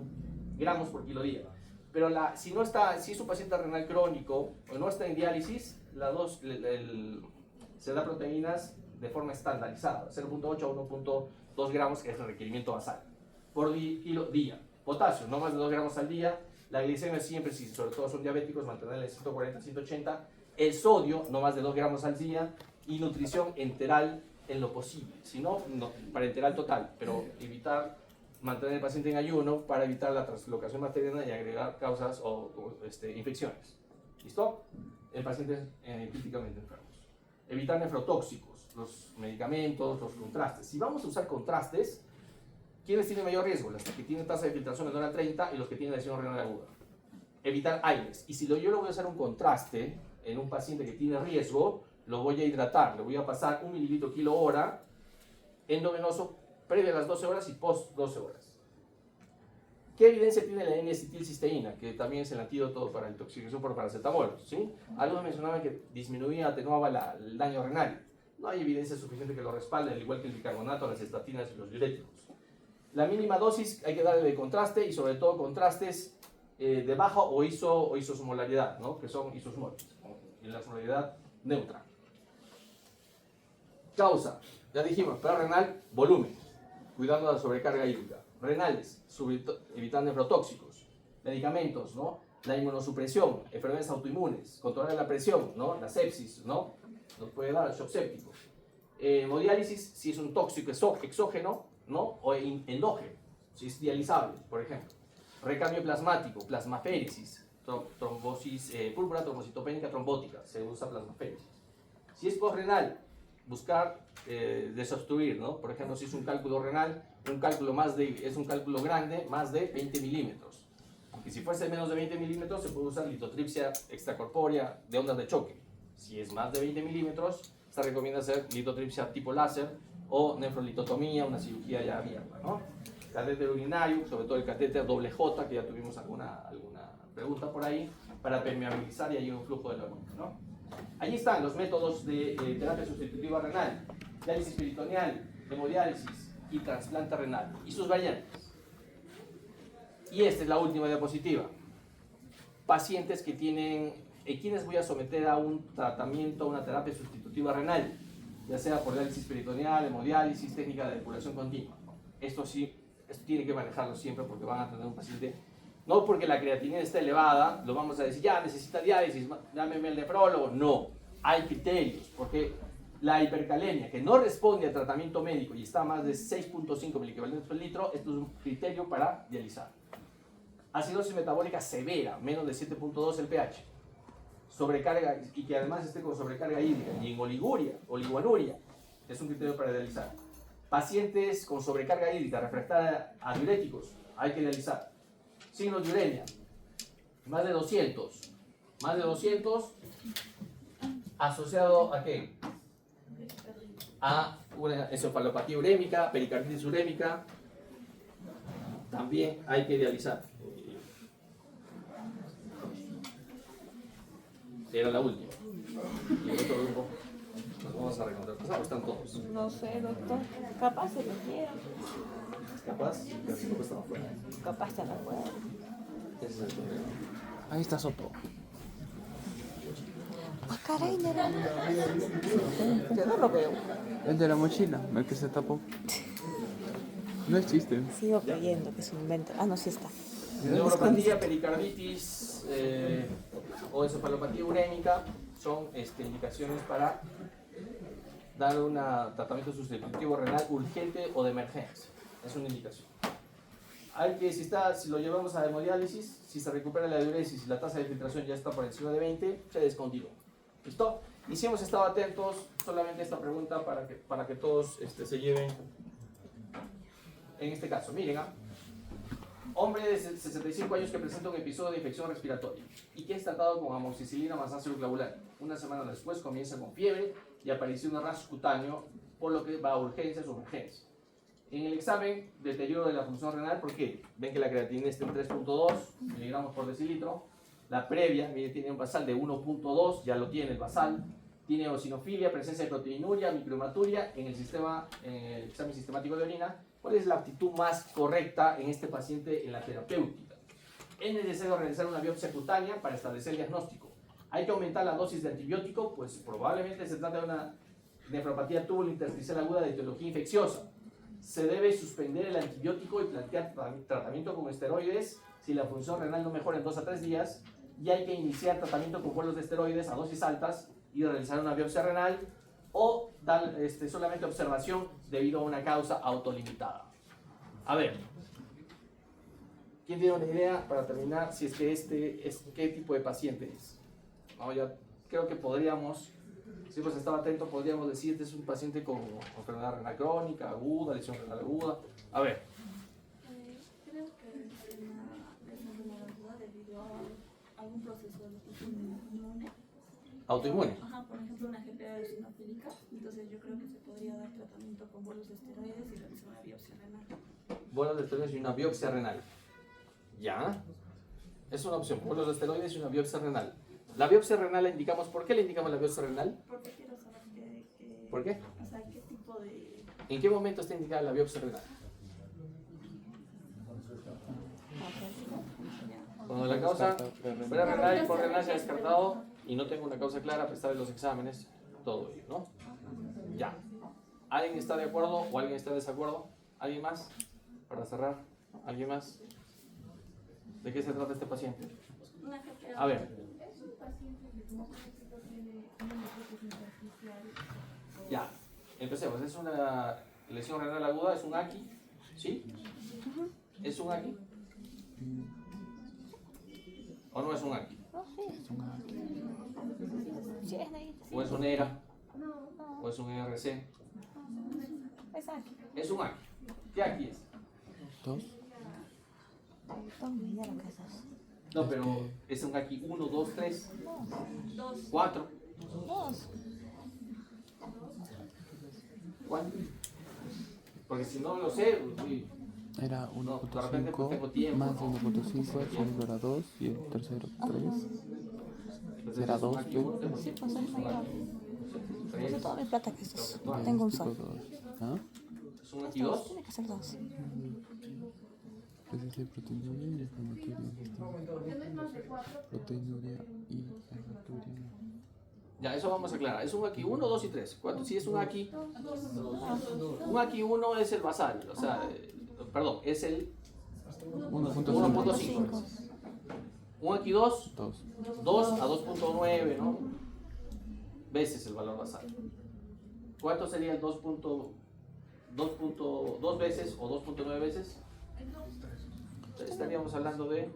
gramos por kilo día. Pero si es un paciente renal crónico o no está en diálisis, se da proteínas de forma estandarizada, 0.8 a 1.2 gramos, que es el requerimiento basal. por kilo día. Potasio, no más de 2 gramos al día. La glicemia siempre, si sobre todo son diabéticos, mantenerla en 140, 180. El sodio, no más de 2 gramos al día. Y nutrición enteral en lo posible. Si no, para enteral total, pero evitar mantener al paciente en ayuno para evitar la translocación bacteriana y agregar causas o infecciones. ¿Listo? En pacientes críticamente enfermos. Evitar nefrotóxicos, los medicamentos, los contrastes. Si vamos a usar contrastes, ¿quiénes tienen mayor riesgo? Los que tienen tasa de filtración menor a 30 y los que tienen lesión renal aguda. Evitar aires. Y si yo le voy a hacer un contraste en un paciente que tiene riesgo, lo voy a hidratar. Le voy a pasar 1 mililitro kilo hora endovenoso previo a las 12 horas y post 12 horas. ¿Qué evidencia tiene la N-acetilcisteína? Que también es el antídoto para la intoxicación por paracetamol, ¿sí? Algunos mencionaban que disminuía, atenuaba el daño renal. No hay evidencia suficiente que lo respalde, al igual que el bicarbonato, las estatinas y los diuréticos. La mínima dosis hay que darle de contraste y sobre todo contrastes de baja o isosmolaridad, ¿no? Que son isosmoles, en la osmolaridad neutra. Causa, ya dijimos, pero renal, volumen, cuidando la sobrecarga hídrica. Renales, evitando nefrotóxicos. Medicamentos, ¿no? La inmunosupresión, enfermedades autoinmunes, controlar la presión, ¿no? La sepsis, ¿no? Nos puede dar shock séptico. Hemodiálisis, si es un tóxico exógeno, ¿no? O endógeno, si es dializable, por ejemplo. Recambio plasmático, plasmaféresis, trombosis púrpura, trombocitopénica, trombótica, se usa plasmaféresis. Si es postrenal, buscar desobstruir, ¿no? Por ejemplo, si es un cálculo renal, es un cálculo grande, más de 20 milímetros. Aunque si fuese menos de 20 milímetros, se puede usar litotripsia extracorpórea de ondas de choque. Si es más de 20 milímetros, se recomienda hacer litotripsia tipo láser o nefrolitotomía, una cirugía ya abierta, ¿no? Catéter urinario, sobre todo el catéter doble J, que ya tuvimos alguna pregunta por ahí, para permeabilizar y hay un flujo de la orina, ¿no? Allí están los métodos de terapia sustitutiva renal, diálisis peritoneal, hemodiálisis y trasplante renal, y sus variantes. Y esta es la última diapositiva. Pacientes que tienen, quienes voy a someter a un tratamiento, a una terapia sustitutiva renal, ya sea por diálisis peritoneal, hemodiálisis, técnica de depuración continua. Esto tiene que manejarlo siempre porque van a tener un paciente, no porque la creatinina está elevada, lo vamos a decir, ya necesita diálisis, llámeme el nefrólogo. No, hay criterios, porque la hipercalemia que no responde al tratamiento médico y está a más de 6.5 miliequivalentes por litro, esto es un criterio para dializar. Acidosis metabólica severa, menos de 7.2 el pH. Sobrecarga, y que además esté con sobrecarga hídrica, y en oligoanuria, es un criterio para dializar. Pacientes con sobrecarga hídrica refractaria a diuréticos, hay que dializar. Signos de uremia, más de 200, asociado ¿a qué? A una encefalopatía urémica, pericarditis urémica, también hay que dializar. Era la última. Y el otro grupo, nos vamos a recontratar. Están todos. No sé, doctor. Capaz se lo quiero. Capaz, casi no estamos fuera. Capaz se lo puedo. Ese es el problema. Ahí está Soto. Ah, caray, no. Yo no lo veo. El de la mochila, el que se tapó. No es chiste. Sigo creyendo que es un invento. Ah, no, sí está. Neuropatía, pericarditis o encefalopatía urémica son indicaciones para dar un tratamiento sustitutivo renal urgente o de emergencia. Es una indicación. Hay que, si lo llevamos a hemodiálisis, si se recupera la diuresis y la tasa de filtración ya está por encima de 20, se descontinúa. ¿Listo? Y si hemos estado atentos, solamente esta pregunta para que todos se lleven en este caso. Miren, hombre de 65 años que presenta un episodio de infección respiratoria y que es tratado con amoxicilina más ácido clavular. Una semana después comienza con fiebre y aparición de rasgo cutáneo, por lo que va a urgencias o emergencias. En el examen, deterioro de la función renal, ¿por qué? Ven que la creatinina está en 3.2 miligramos por decilitro. La previa, miren, tiene un basal de 1.2, ya lo tiene el basal. Tiene eosinofilia, presencia de proteinuria, microhematuria en el examen sistemático de orina. ¿Cuál es la actitud más correcta en este paciente en la terapéutica? Es necesario realizar una biopsia cutánea para establecer el diagnóstico. ¿Hay que aumentar la dosis de antibiótico? Pues probablemente se trata de una nefropatía tubulointersticial aguda de etiología infecciosa. se debe suspender el antibiótico y plantear tratamiento con esteroides si la función renal no mejora en 2 a 3 días, y hay que iniciar tratamiento con bolos de esteroides a dosis altas y realizar una biopsia renal o dar solamente observación debido a una causa autolimitada. A ver, ¿quién tiene una idea para terminar si es que qué tipo de paciente es? No, ya creo que podríamos, si hemos estado atentos, podríamos decir que es un paciente con enfermedad renal crónica, aguda, lesión renal aguda. A ver. Creo que es una duda debido a algún proceso de inmune. ¿Autoinmune? Ajá, por ejemplo, una GPA eosinofílica. Entonces yo creo que se podría dar tratamiento con bolos de esteroides y realizar una biopsia renal. Bolos de esteroides y una biopsia renal. ¿Ya? Es una opción, bolos de esteroides y una biopsia renal. La biopsia renal la indicamos, ¿por qué le indicamos la biopsia renal? Porque quiero saber ¿Por qué? O sea, qué tipo de... ¿En qué momento está indicada la biopsia renal? Cuando la causa fuera renal y por renal se ha descartado y no tengo una causa clara a pesar de los exámenes, todo ello, ¿no? Ya. ¿Alguien está de acuerdo o alguien está de desacuerdo? ¿Alguien más? Para cerrar, ¿alguien más? ¿De qué se trata este paciente? Una GPA. A ver. Ya, empecemos. Es una lesión renal aguda, es un AKI, ¿sí? ¿Es un AKI? ¿O no es un AKI? No, sí. Sí, es de ahí. ¿O es un ERA? ¿O es un ERC? Es aquí. Es un AKI. ¿Qué AKI es? 2. Toma idea lo que es eso. No, pero es un AKI 1, 2, 3, 2. 4. 2. ¿Cuál? Porque si no lo sé, uy, Era no, de repente pues tengo 1.5 tiempo. más ¿no? 1.5, el segundo era 2 y el tercero 3. Entonces, Será es un 2, AKI 1, tengo Sí, pues es mayor. Puse 3, toda mi plata que es. Tengo un sol. ¿Ah? es un AKI 2. Tiene que ser 2. Pues es de proteinuria y inflamatoria. Proteinuria y inflamatoria. Ya, eso vamos a aclarar. Es un AKI 1, 2 y 3. ¿Cuánto? Si es un AKI, un AKI 1 es el basal, o sea, perdón, es el 1.5. Un AKI 2, 2 a 2.9, ¿no? Veces el valor basal. ¿Cuánto sería el 2.2 veces o 2.9 veces? Estaríamos hablando de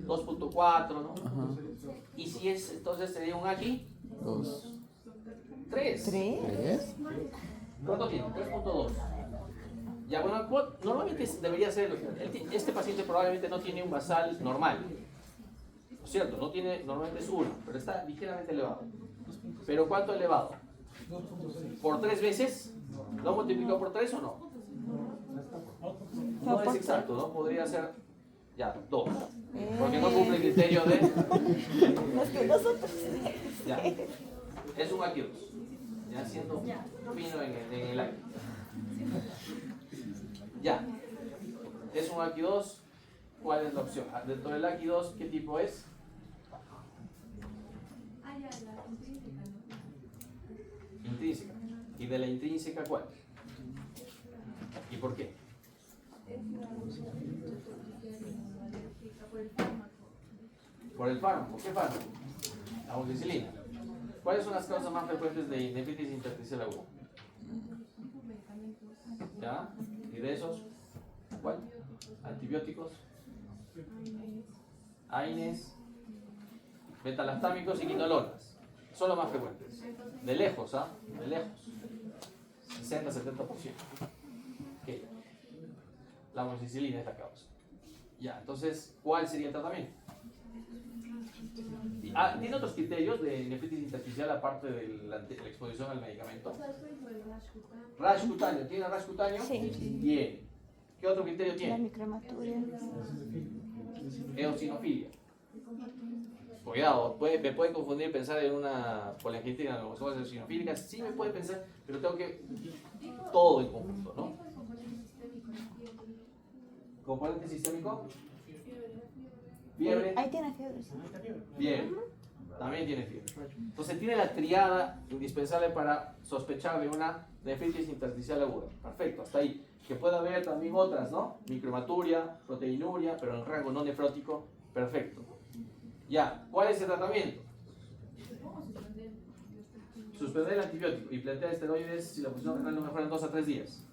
2.4, ¿no? Ajá. Y si es, entonces sería un AKI 2. 3. 3. ¿Cuánto tiene? 3.2. Ya, bueno, normalmente debería ser, este paciente probablemente no tiene un basal normal, ¿no es cierto? No tiene, normalmente es 1, pero está ligeramente elevado. ¿Pero cuánto elevado? ¿Por 3 veces? ¿Lo multiplicó por 3 o no? No es exacto, ¿no? Podría ser, ya, 2. Porque no cumple el criterio de... Es que nosotros. Ya. Es un AKI 2. Ya siendo fino en el AKI. Ya. Es un AKI 2. ¿Cuál es la opción? Dentro del AKI 2, ¿qué tipo es? Intrínseca. ¿Y de la intrínseca cuál? ¿Y por qué? Por el fármaco. ¿Qué fármaco? La amoxicilina. ¿Cuáles son las causas más frecuentes de nefritis intersticial aguda? ¿Ya? ¿Y de esos? ¿Cuál? Antibióticos, AINES, betalactámicos y quinolonas. Son los más frecuentes. De lejos, ¿ah? De lejos. 60-70%. ¿Qué? La amoxicilina es la causa. Ya, entonces, ¿cuál sería el tratamiento? ¿Tiene otros criterios de nefritis intersticial aparte de la exposición al medicamento? Rash cutáneo. ¿Tiene rash cutáneo? Sí. Bien. ¿Qué otro criterio La tiene? micromaturia. Eosinofilia. Cuidado, me puede confundir pensar en una polangitis eosinofílica. Sí me puede pensar, pero tengo que todo en conjunto, ¿no? ¿Componente sistémico? Fiebre. Ahí tiene fiebre. Sí. Bien, también tiene fiebre. Entonces tiene la triada indispensable para sospechar de una nefritis intersticial aguda. Perfecto, hasta ahí. Que pueda haber también otras, ¿no? Microhematuria, proteinuria, pero en rango no nefrótico. Perfecto. Ya, ¿cuál es el tratamiento? Suspender el antibiótico y plantear esteroides si la función renal no mejora en 2 a 3 días.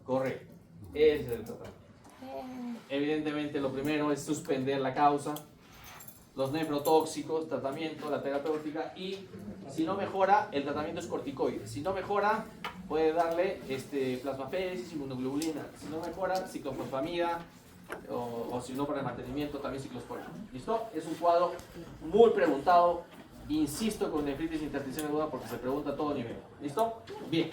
Correcto. Ese es el tratamiento. Evidentemente lo primero es suspender la causa, los nefrotóxicos, tratamiento, la terapéutica, y si no mejora, el tratamiento es corticoide. Si no mejora, puede darle plasmaféresis, inmunoglobulina. Si no mejora, ciclofosfamida, o si no para el mantenimiento, también ciclosporina. ¿Listo? Es un cuadro muy preguntado, insisto, con nefritis intersticial aguda porque se pregunta a todo nivel. ¿Listo? Bien.